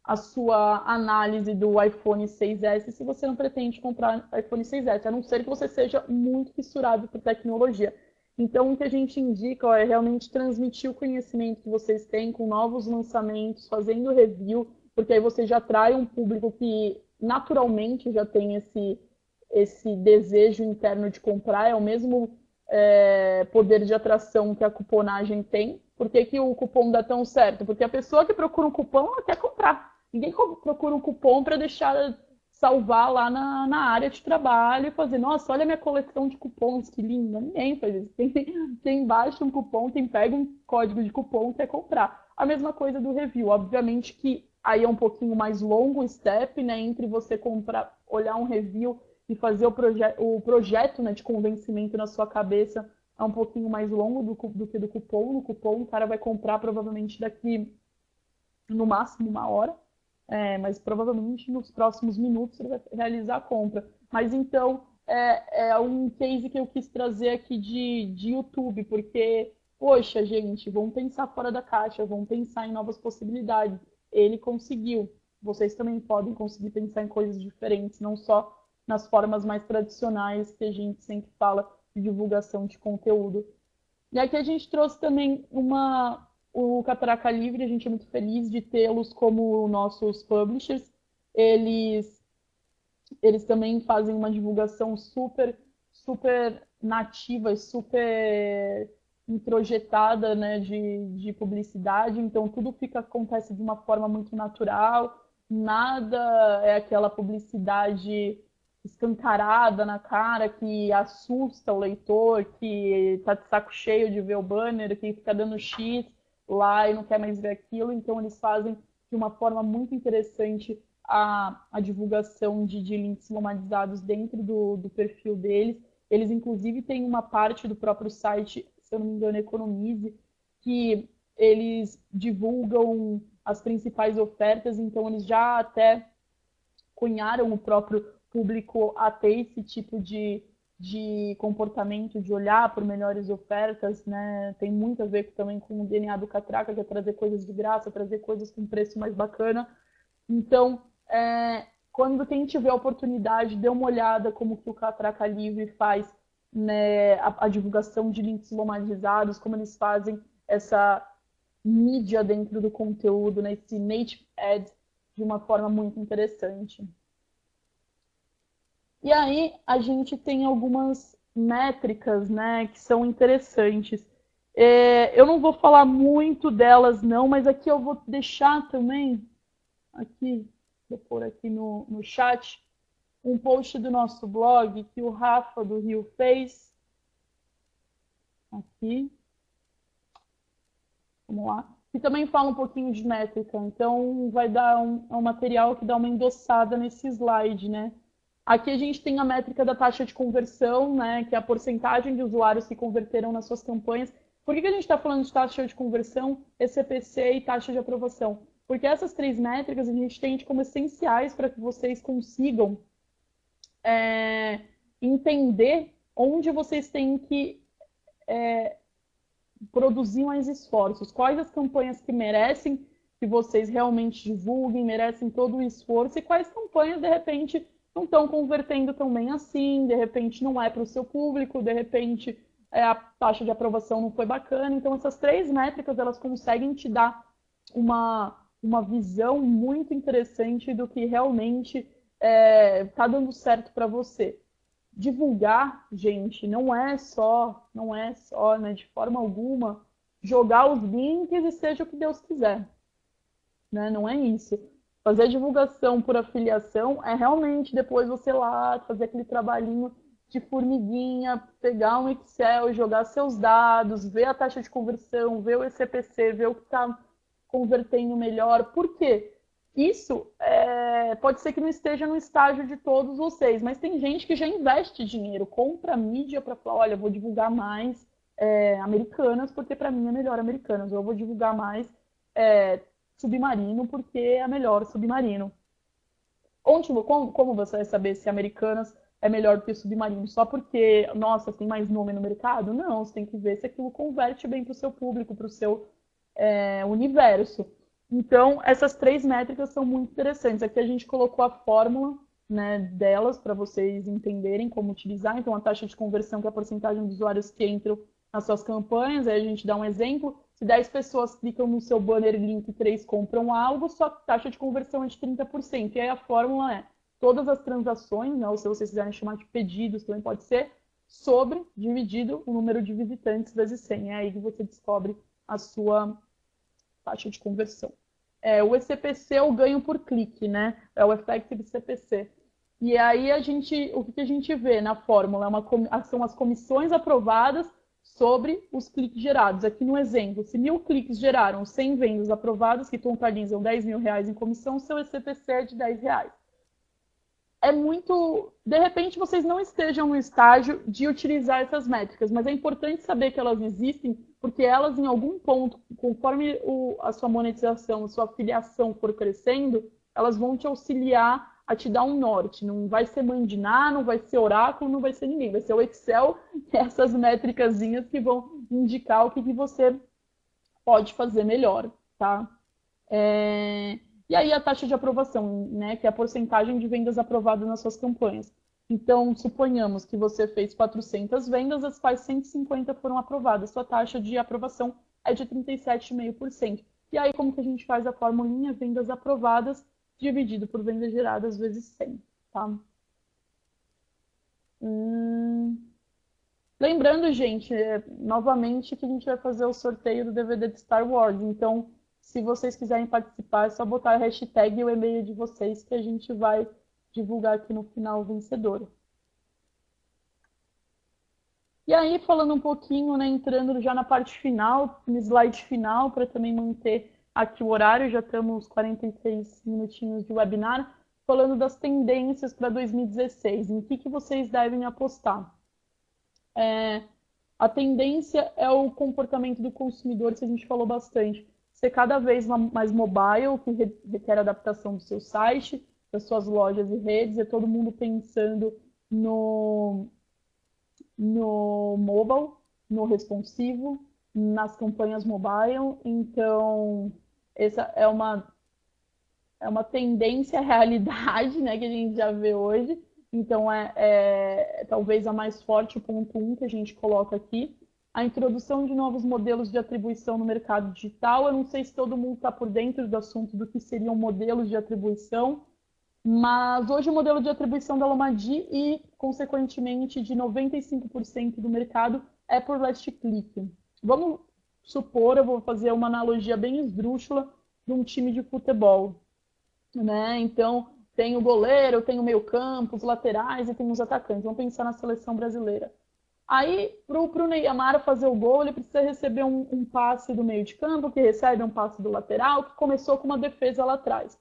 a sua análise do iPhone 6S se você não pretende comprar iPhone 6S, a não ser que você seja muito fissurado por tecnologia. Então, o que a gente indica é realmente transmitir o conhecimento que vocês têm com novos lançamentos, fazendo review, porque aí você já atrai um público que naturalmente já tem esse desejo interno de comprar, é o mesmo poder de atração que a cuponagem tem. Por que o cupom dá tão certo? Porque a pessoa que procura um cupom, ela quer comprar. Ninguém procura um cupom para deixar salvar lá na área de trabalho e fazer, nossa, olha a minha coleção de cupons, que linda. Ninguém faz isso. Quem baixa um cupom, quem pega um código de cupom, quer comprar. A mesma coisa do review. Obviamente que aí é um pouquinho mais longo o step, né, entre você comprar, olhar um review e fazer o projeto, né, de convencimento na sua cabeça é um pouquinho mais longo do que do cupom. No cupom, o cara vai comprar provavelmente daqui no máximo uma hora, mas provavelmente nos próximos minutos ele vai realizar a compra. Mas então, é um case que eu quis trazer aqui de YouTube, porque, poxa, gente, vamos pensar fora da caixa, vamos pensar em novas possibilidades. Ele conseguiu. Vocês também podem conseguir pensar em coisas diferentes, não só nas formas mais tradicionais que a gente sempre fala de divulgação de conteúdo. E aqui a gente trouxe também o Catraca Livre, a gente é muito feliz de tê-los como nossos publishers. Eles também fazem uma divulgação super nativa, super introjetada, né, de publicidade, então tudo acontece de uma forma muito natural, nada é aquela publicidade escancarada na cara que assusta o leitor, que tá de saco cheio de ver o banner, que fica dando X lá e não quer mais ver aquilo. Então eles fazem de uma forma muito interessante a divulgação de links lomatizados dentro do perfil deles. Eles, inclusive, têm uma parte do próprio site, se eu não me engano, Economize, que eles divulgam as principais ofertas, então eles já até cunharam o próprio público a ter esse tipo de comportamento, de olhar por melhores ofertas, né? Tem muito a ver também com o DNA do Catraca, que é trazer coisas de graça, trazer coisas com preço mais bacana. Então, quando quem tiver a oportunidade, dê uma olhada como que o Catraca Livre faz, né, a divulgação de links localizados, como eles fazem essa mídia dentro do conteúdo, né, esse native ad, de uma forma muito interessante. E aí a gente tem algumas métricas, né, que são interessantes. Eu não vou falar muito delas, não, mas aqui eu vou deixar também, aqui, vou pôr aqui no chat, um post do nosso blog que o Rafa do Rio fez. Aqui. Vamos lá. E também fala um pouquinho de métrica. Então, vai dar um material que dá uma endossada nesse slide, né? Aqui a gente tem a métrica da taxa de conversão, né? Que é a porcentagem de usuários que converteram nas suas campanhas. Por que a gente está falando de taxa de conversão, ECPC e taxa de aprovação? Porque essas três métricas a gente tem como essenciais para que vocês consigam entender onde vocês têm que produzir mais esforços. Quais as campanhas que merecem que vocês realmente divulguem, merecem todo o esforço, e quais campanhas, de repente, não estão convertendo tão bem assim, de repente não é para o seu público, de repente a taxa de aprovação não foi bacana. Então, essas três métricas, elas conseguem te dar uma visão muito interessante do que realmente está dando certo para você. Divulgar, gente, não é só, né, de forma alguma, jogar os links e seja o que Deus quiser. Né? Não é isso. Fazer divulgação por afiliação é realmente depois você lá fazer aquele trabalhinho de formiguinha, pegar um Excel, jogar seus dados, ver a taxa de conversão, ver o ECPC, ver o que está convertendo melhor. Por quê? Isso pode ser que não esteja no estágio de todos vocês, mas tem gente que já investe dinheiro, compra mídia para falar, olha, vou divulgar mais Americanas, porque para mim é melhor Americanas, ou eu vou divulgar mais Submarino, porque é melhor Submarino. Como você vai saber se Americanas é melhor do que Submarino? Só porque, nossa, tem mais nome no mercado? Não, você tem que ver se aquilo converte bem para o seu público, para o seu universo. Então, essas três métricas são muito interessantes. Aqui a gente colocou a fórmula, né, delas para vocês entenderem como utilizar. Então, a taxa de conversão, que é a porcentagem de usuários que entram nas suas campanhas. Aí a gente dá um exemplo. Se 10 pessoas clicam no seu banner link e 3 compram algo, sua taxa de conversão é de 30%. E aí a fórmula é todas as transações, né, ou se vocês quiserem chamar de pedidos, também pode ser, sobre, dividido o número de visitantes vezes 100. É aí que você descobre a sua taxa de conversão. O ECPC é o ganho por clique, né? É o Effective CPC. E aí o que a gente vê na fórmula? São as comissões aprovadas sobre os cliques gerados. Aqui no exemplo, se 1.000 cliques geraram 100 vendas aprovadas, que totalizam R$10.000 em comissão, seu ECPC é de R$10. É muito... De repente, vocês não estejam no estágio de utilizar essas métricas, mas é importante saber que elas existem, porque elas, em algum ponto, conforme a sua monetização, a sua afiliação for crescendo, elas vão te auxiliar a te dar um norte. Não vai ser Mandiná, não vai ser Oráculo, não vai ser ninguém. Vai ser o Excel e essas métricazinhas que vão indicar o que você pode fazer melhor, tá? E aí a taxa de aprovação, né, que é a porcentagem de vendas aprovadas nas suas campanhas. Então, suponhamos que você fez 400 vendas, as quais 150 foram aprovadas. Sua taxa de aprovação é de 37,5%. E aí, como que a gente faz a formulinha? Vendas aprovadas dividido por vendas geradas vezes 100. Tá? Lembrando, gente, novamente que a gente vai fazer o sorteio do DVD de Star Wars. Então, se vocês quiserem participar, é só botar a hashtag e o e-mail de vocês que a gente vai divulgar aqui no final o vencedor. E aí, falando um pouquinho, né, entrando já na parte final, no slide final, para também manter aqui o horário, já estamos 43 minutinhos de webinar, falando das tendências para 2016, em que vocês devem apostar. A tendência é o comportamento do consumidor, que a gente falou bastante, ser cada vez mais mobile, que requer adaptação do seu site, das suas lojas e redes, é todo mundo pensando no, no mobile, no responsivo, nas campanhas mobile. Então, essa é uma tendência à realidade, né, que a gente já vê hoje. Então, talvez a mais forte, o ponto 1 que a gente coloca aqui. A introdução de novos modelos de atribuição no mercado digital. Eu não sei se todo mundo está por dentro do assunto do que seriam modelos de atribuição, mas hoje o modelo de atribuição da Lomadi e, consequentemente, de 95% do mercado é por last click. Vamos supor, eu vou fazer uma analogia bem esdrúxula de um time de futebol, né? Então, tem o goleiro, tem o meio-campo, os laterais e tem os atacantes. Vamos pensar na seleção brasileira. Aí, para o Neymar fazer o gol, ele precisa receber um passe do meio de campo, que recebe um passe do lateral, que começou com uma defesa lá atrás.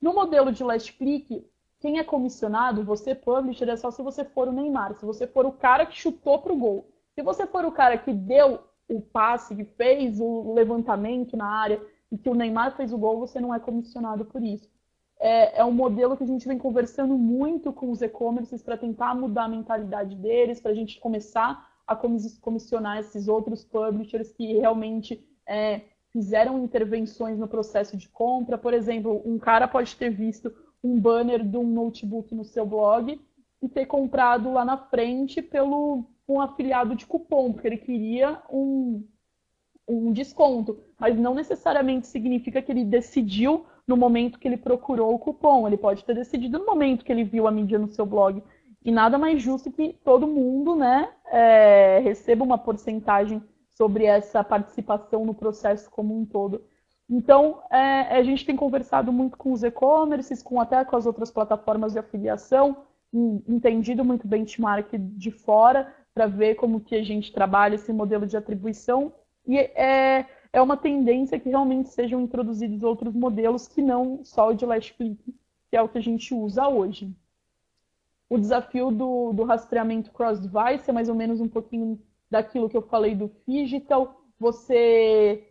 No modelo de last click, quem é comissionado, você, publisher, é só se você for o Neymar, se você for o cara que chutou para o gol. Se você for o cara que deu o passe, que fez o levantamento na área e que o Neymar fez o gol, você não é comissionado por isso. É um modelo que a gente vem conversando muito com os e-commerces para tentar mudar a mentalidade deles, para a gente começar a comissionar esses outros publishers que realmente fizeram intervenções no processo de compra. Por exemplo, um cara pode ter visto um banner de um notebook no seu blog e ter comprado lá na frente pelo um afiliado de cupom, porque ele queria um desconto, mas não necessariamente significa que ele decidiu no momento que ele procurou o cupom. Ele pode ter decidido no momento que ele viu a mídia no seu blog. E nada mais justo que todo mundo, né, receba uma porcentagem sobre essa participação no processo como um todo. Então, a gente tem conversado muito com os e-commerces, até com as outras plataformas de afiliação, entendido muito benchmark de fora, para ver como que a gente trabalha esse modelo de atribuição. E é uma tendência que realmente sejam introduzidos outros modelos que não só o de last click, que é o que a gente usa hoje. O desafio do rastreamento cross-device é mais ou menos um pouquinho daquilo que eu falei do Phygital. Você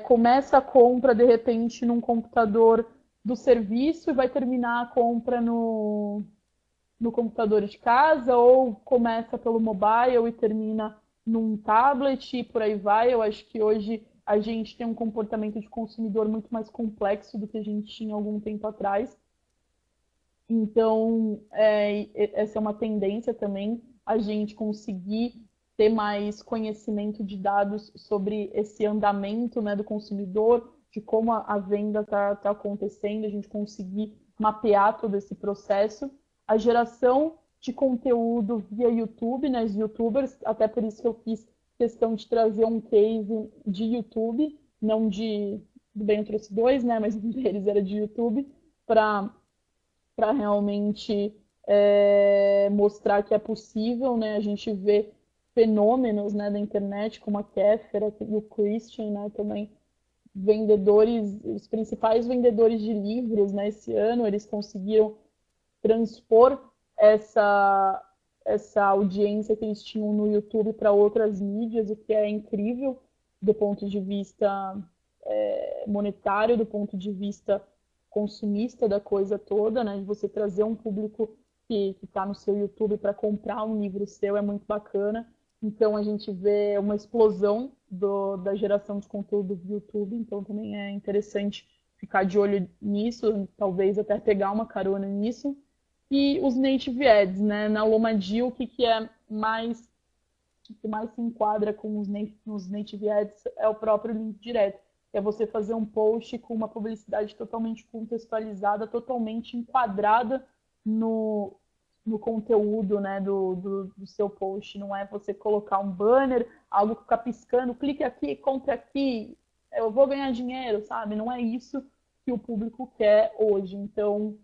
começa a compra, de repente, num computador do serviço e vai terminar a compra no computador de casa, ou começa pelo mobile e termina num tablet e por aí vai. Eu acho que hoje a gente tem um comportamento de consumidor muito mais complexo do que a gente tinha algum tempo atrás. Então, essa é uma tendência também, a gente conseguir ter mais conhecimento de dados sobre esse andamento, né, do consumidor, de como a venda está acontecendo, a gente conseguir mapear todo esse processo. A geração de conteúdo via YouTube, né, os youtubers, até por isso que eu fiz questão de trazer um case de YouTube, não de... Bem, eu trouxe dois, né, mas um deles era de YouTube, para realmente mostrar que é possível, né, a gente vê fenômenos, né, da internet, como a Kéfera e o Christian, né, também vendedores, os principais vendedores de livros, né, esse ano, eles conseguiram transpor essa audiência que eles tinham no YouTube para outras mídias, o que é incrível do ponto de vista monetário, do ponto de vista consumista da coisa toda, né? De você trazer um público que está no seu YouTube para comprar um livro seu é muito bacana. Então a gente vê uma explosão da geração de conteúdo do YouTube, então também é interessante ficar de olho nisso, talvez até pegar uma carona nisso. E os native ads, né? Na Lomadi, o que é mais que mais se enquadra com os native ads é o próprio link direto. É você fazer um post com uma publicidade totalmente contextualizada, totalmente enquadrada no conteúdo, né, do seu post. Não é você colocar um banner, algo que fica piscando, clique aqui, compre aqui, eu vou ganhar dinheiro, sabe? Não é isso que o público quer hoje. Então,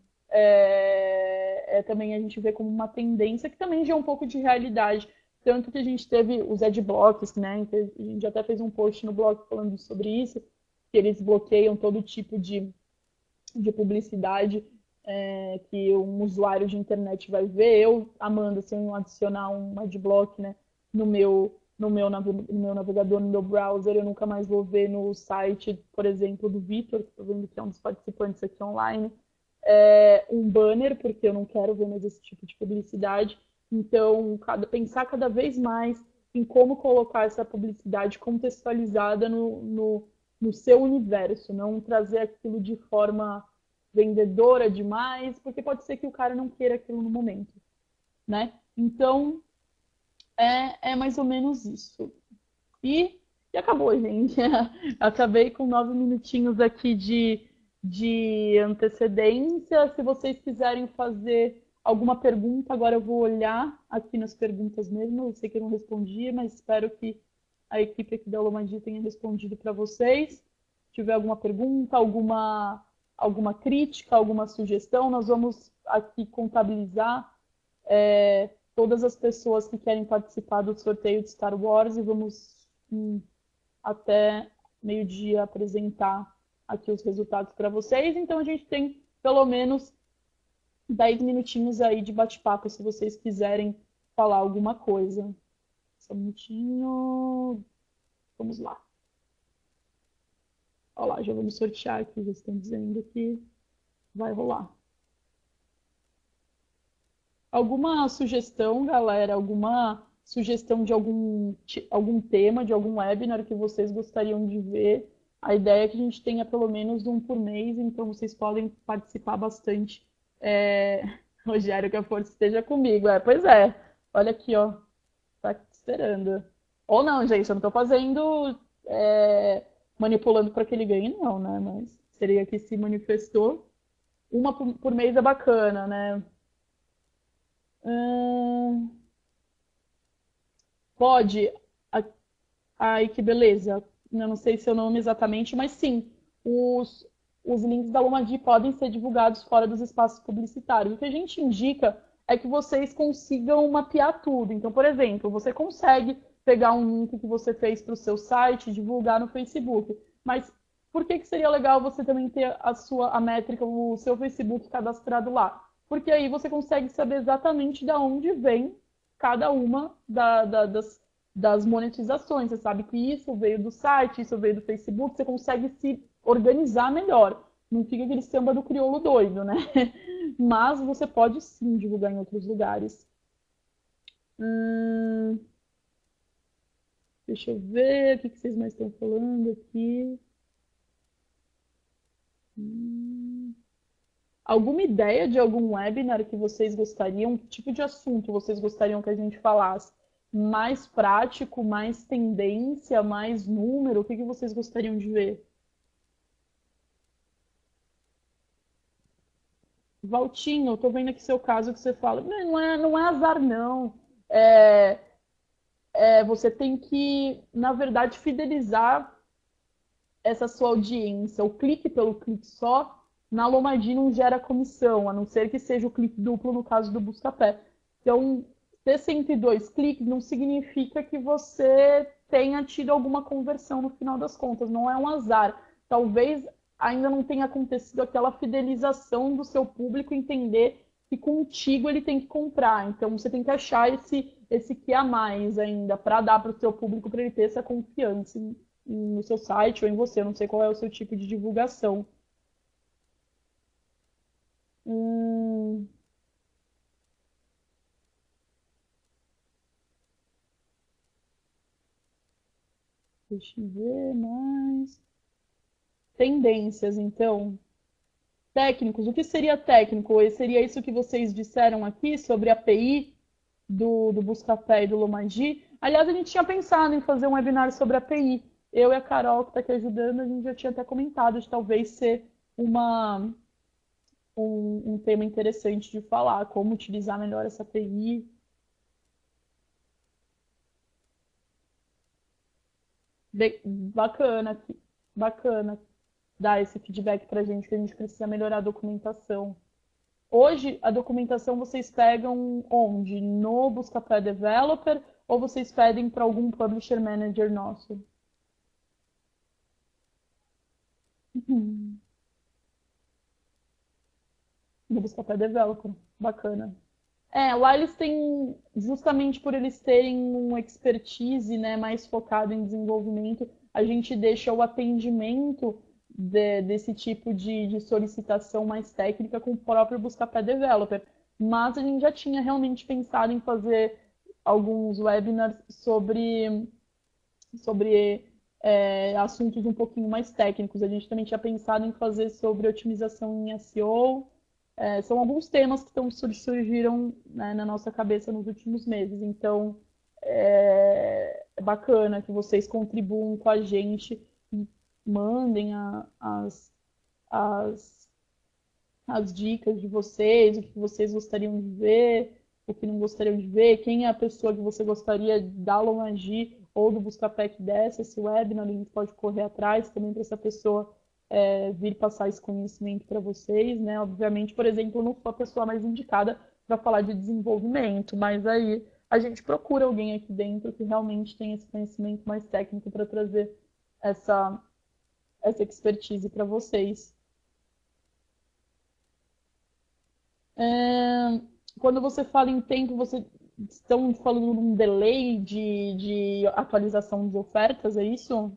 também a gente vê como uma tendência que também já é um pouco de realidade. Tanto que a gente teve os adblocks, né? A gente até fez um post no blog falando sobre isso, que eles bloqueiam todo tipo de publicidade que um usuário de internet vai ver. Eu, Amanda, se eu adicionar um adblock, né, no meu navegador, no meu browser, eu nunca mais vou ver no site, por exemplo, do Vitor, que estou vendo que é um dos participantes aqui online, um banner, porque eu não quero ver mais esse tipo de publicidade. Então, pensar cada vez mais em como colocar essa publicidade contextualizada no seu universo, não trazer aquilo de forma vendedora demais, porque pode ser que o cara não queira aquilo no momento, né? Então, é mais ou menos isso. E acabou, gente. Acabei com 9 minutinhos aqui de antecedência. Se vocês quiserem fazer alguma pergunta, agora eu vou olhar aqui nas perguntas mesmo. Eu sei que eu não respondi, mas espero que a equipe aqui da Lomadia tenha respondido para vocês. Se tiver alguma pergunta, alguma crítica, alguma sugestão, nós vamos aqui contabilizar todas as pessoas que querem participar do sorteio de Star Wars e vamos até meio-dia apresentar aqui os resultados para vocês. Então a gente tem pelo menos 10 minutinhos aí de bate-papo, se vocês quiserem falar alguma coisa. Só um minutinho. Vamos lá. Olha lá, já vamos sortear aqui, já estão dizendo que vai rolar. Alguma sugestão, galera? Alguma sugestão de algum tema, de algum webinar que vocês gostariam de ver? A ideia é que a gente tenha pelo menos um por mês, então vocês podem participar bastante. Rogério, que a força esteja comigo. Pois é. Olha aqui, ó. Tá esperando. Ou não, gente, eu não tô fazendo manipulando para que ele ganhe, não, né? Mas seria que se manifestou. Uma por mês é bacana, né? Pode. Ai, que beleza. Eu não sei seu nome exatamente, mas sim, os links da Lomadi podem ser divulgados fora dos espaços publicitários. O que a gente indica é que vocês consigam mapear tudo. Então, por exemplo, você consegue pegar um link que você fez para o seu site e divulgar no Facebook. Mas por que seria legal você também ter a métrica, o seu Facebook cadastrado lá? Porque aí você consegue saber exatamente de onde vem cada uma das monetizações. Você sabe que isso veio do site, isso veio do Facebook, você consegue se organizar melhor. Não fica aquele samba do crioulo doido, né? Mas você pode sim divulgar em outros lugares. Deixa eu ver o que vocês mais estão falando aqui. Alguma ideia de algum webinar que vocês gostariam? Que tipo de assunto vocês gostariam que a gente falasse? Mais prático, mais tendência, mais número? O que vocês gostariam de ver? Valtinho, eu tô vendo aqui seu caso que você fala, não é azar, não. É, você tem que, na verdade, fidelizar essa sua audiência. O clique pelo clique só, na Lomadi não gera comissão, a não ser que seja o clique duplo no caso do Buscapé. Então, ter 102 cliques não significa que você tenha tido alguma conversão no final das contas, não é um azar. Talvez ainda não tenha acontecido aquela fidelização do seu público entender que contigo ele tem que comprar. Então você tem que achar esse que a mais ainda para dar para o seu público para ele ter essa confiança no seu site ou em você. Eu não sei qual é o seu tipo de divulgação. Deixa eu ver mais. Tendências, então. Técnicos, o que seria técnico? Seria isso que vocês disseram aqui sobre a API do Buscapé e do Lomagi? Aliás, a gente tinha pensado em fazer um webinar sobre a API. Eu e a Carol, que está aqui ajudando, a gente já tinha até comentado de talvez ser um tema interessante de falar, como utilizar melhor essa API. Bacana, bacana dar esse feedback para a gente, que a gente precisa melhorar a documentação. Hoje, a documentação vocês pegam onde? No Buscapé Developer ou vocês pedem para algum Publisher Manager nosso? No Buscapé Developer. Bacana. Lá eles têm, justamente por eles terem um expertise, né, mais focado em desenvolvimento, a gente deixa o atendimento desse tipo de solicitação mais técnica com o próprio Buscapé Developer. Mas a gente já tinha realmente pensado em fazer alguns webinars sobre assuntos um pouquinho mais técnicos. A gente também tinha pensado em fazer sobre otimização em SEO. São alguns temas que surgiram, né, na nossa cabeça nos últimos meses. Então, é bacana que vocês contribuam com a gente e mandem as, as dicas de vocês, o que vocês gostariam de ver, o que não gostariam de ver, quem é a pessoa que você gostaria da Lomagi ou do Buscapé que desse esse webinar, a gente pode correr atrás também para essa pessoa vir passar esse conhecimento para vocês, né? Obviamente, por exemplo, eu não sou a pessoa mais indicada para falar de desenvolvimento, mas aí a gente procura alguém aqui dentro que realmente tem esse conhecimento mais técnico para trazer essa, essa expertise para vocês. É, quando você fala em tempo, vocês estão falando de um delay de atualização de ofertas, é isso?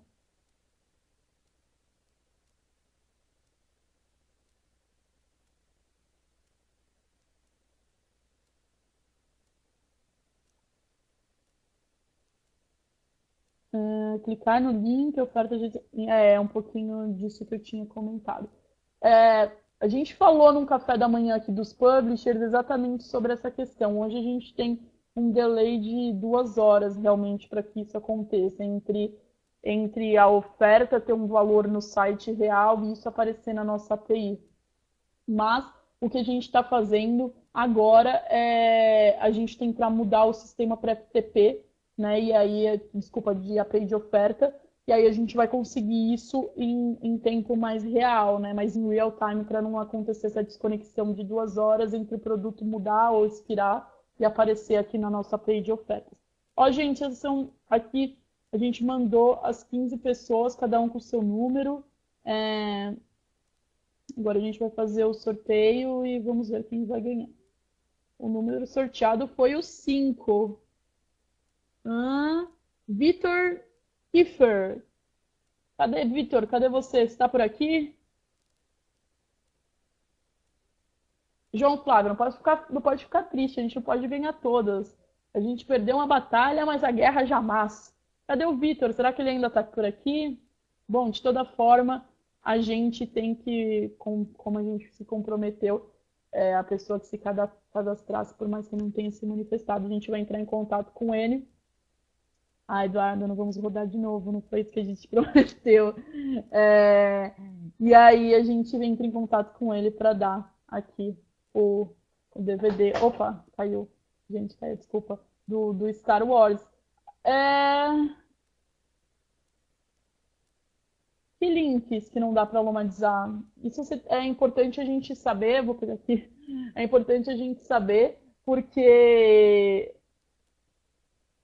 Clicar no link, oferta de... É um pouquinho disso que eu tinha comentado. A gente falou num café da manhã aqui dos publishers exatamente sobre essa questão. Hoje a gente tem um delay de 2 horas realmente para que isso aconteça, entre a oferta ter um valor no site real e isso aparecer na nossa API. Mas o que a gente está fazendo agora é a gente tentar mudar o sistema para FTP, né? E aí, desculpa, de API de oferta, e aí a gente vai conseguir isso em tempo mais real, né? Mais em real time, para não acontecer essa desconexão de 2 horas entre o produto mudar ou expirar e aparecer aqui na nossa API de ofertas. Ó, gente, aqui a gente mandou as 15 pessoas, cada um com o seu número. Agora a gente vai fazer o sorteio e vamos ver quem vai ganhar. O número sorteado foi o 5. Vitor Kiefer. Cadê, Vitor? Cadê você? Você está por aqui? João Flávio, não pode ficar triste, a gente não pode ganhar todas. A gente perdeu uma batalha, mas a guerra jamais. Cadê o Vitor? Será que ele ainda está por aqui? Bom, de toda forma, a gente tem que, como a gente se comprometeu, a pessoa que se cadastrasse, por mais que não tenha se manifestado, a gente vai entrar em contato com ele. Ah, Eduardo, não vamos rodar de novo, não foi isso que a gente prometeu. É, e aí a gente entra em contato com ele para dar aqui o, o DVD. Opa, caiu. Gente, caiu, desculpa. Do Star Wars. É, que links que não dá para lomatizar? Isso é importante a gente saber, vou pegar aqui. É importante a gente saber porque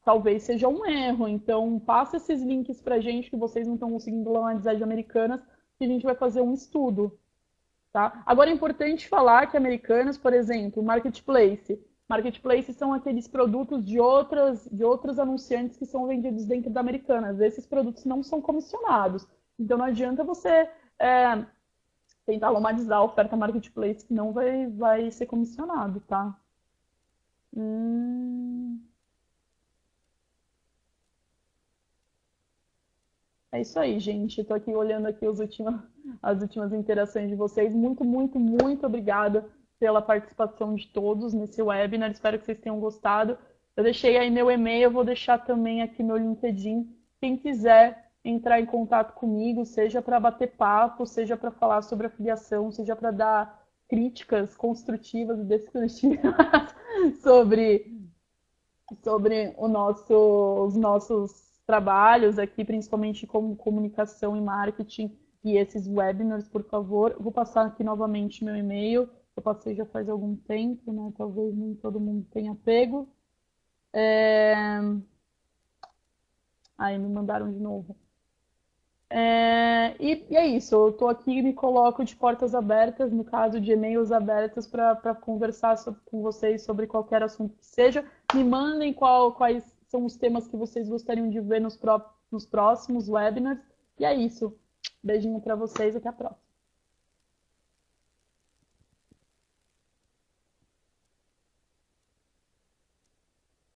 talvez seja um erro. Então, passa esses links para a gente que vocês não estão conseguindo lomatizar de Americanas, que a gente vai fazer um estudo. Tá? Agora é importante falar que Americanas, por exemplo, Marketplace. Marketplace são aqueles produtos de outros anunciantes que são vendidos dentro da Americanas. Esses produtos não são comissionados. Então não adianta você tentar lomatizar a oferta Marketplace que não vai ser comissionado, tá? Hum, É isso aí, gente. Estou aqui olhando aqui as últimas interações de vocês. Muito, muito, muito obrigada pela participação de todos nesse webinar. Espero que vocês tenham gostado. Eu deixei aí meu e-mail, eu vou deixar também aqui meu LinkedIn. Quem quiser entrar em contato comigo, seja para bater papo, seja para falar sobre afiliação, seja para dar críticas construtivas e destrutivas sobre os nossos trabalhos aqui, principalmente como comunicação e marketing e esses webinars, por favor. Vou passar aqui novamente meu e-mail. Eu passei já faz algum tempo, né? Talvez nem todo mundo tenha pego. Aí me mandaram de novo. E é isso, eu estou aqui e me coloco de portas abertas, no caso de e-mails abertos, para conversar com vocês sobre qualquer assunto que seja. Me mandem quais são os temas que vocês gostariam de ver nos próximos webinars. E é isso. Beijinho pra vocês, até a próxima.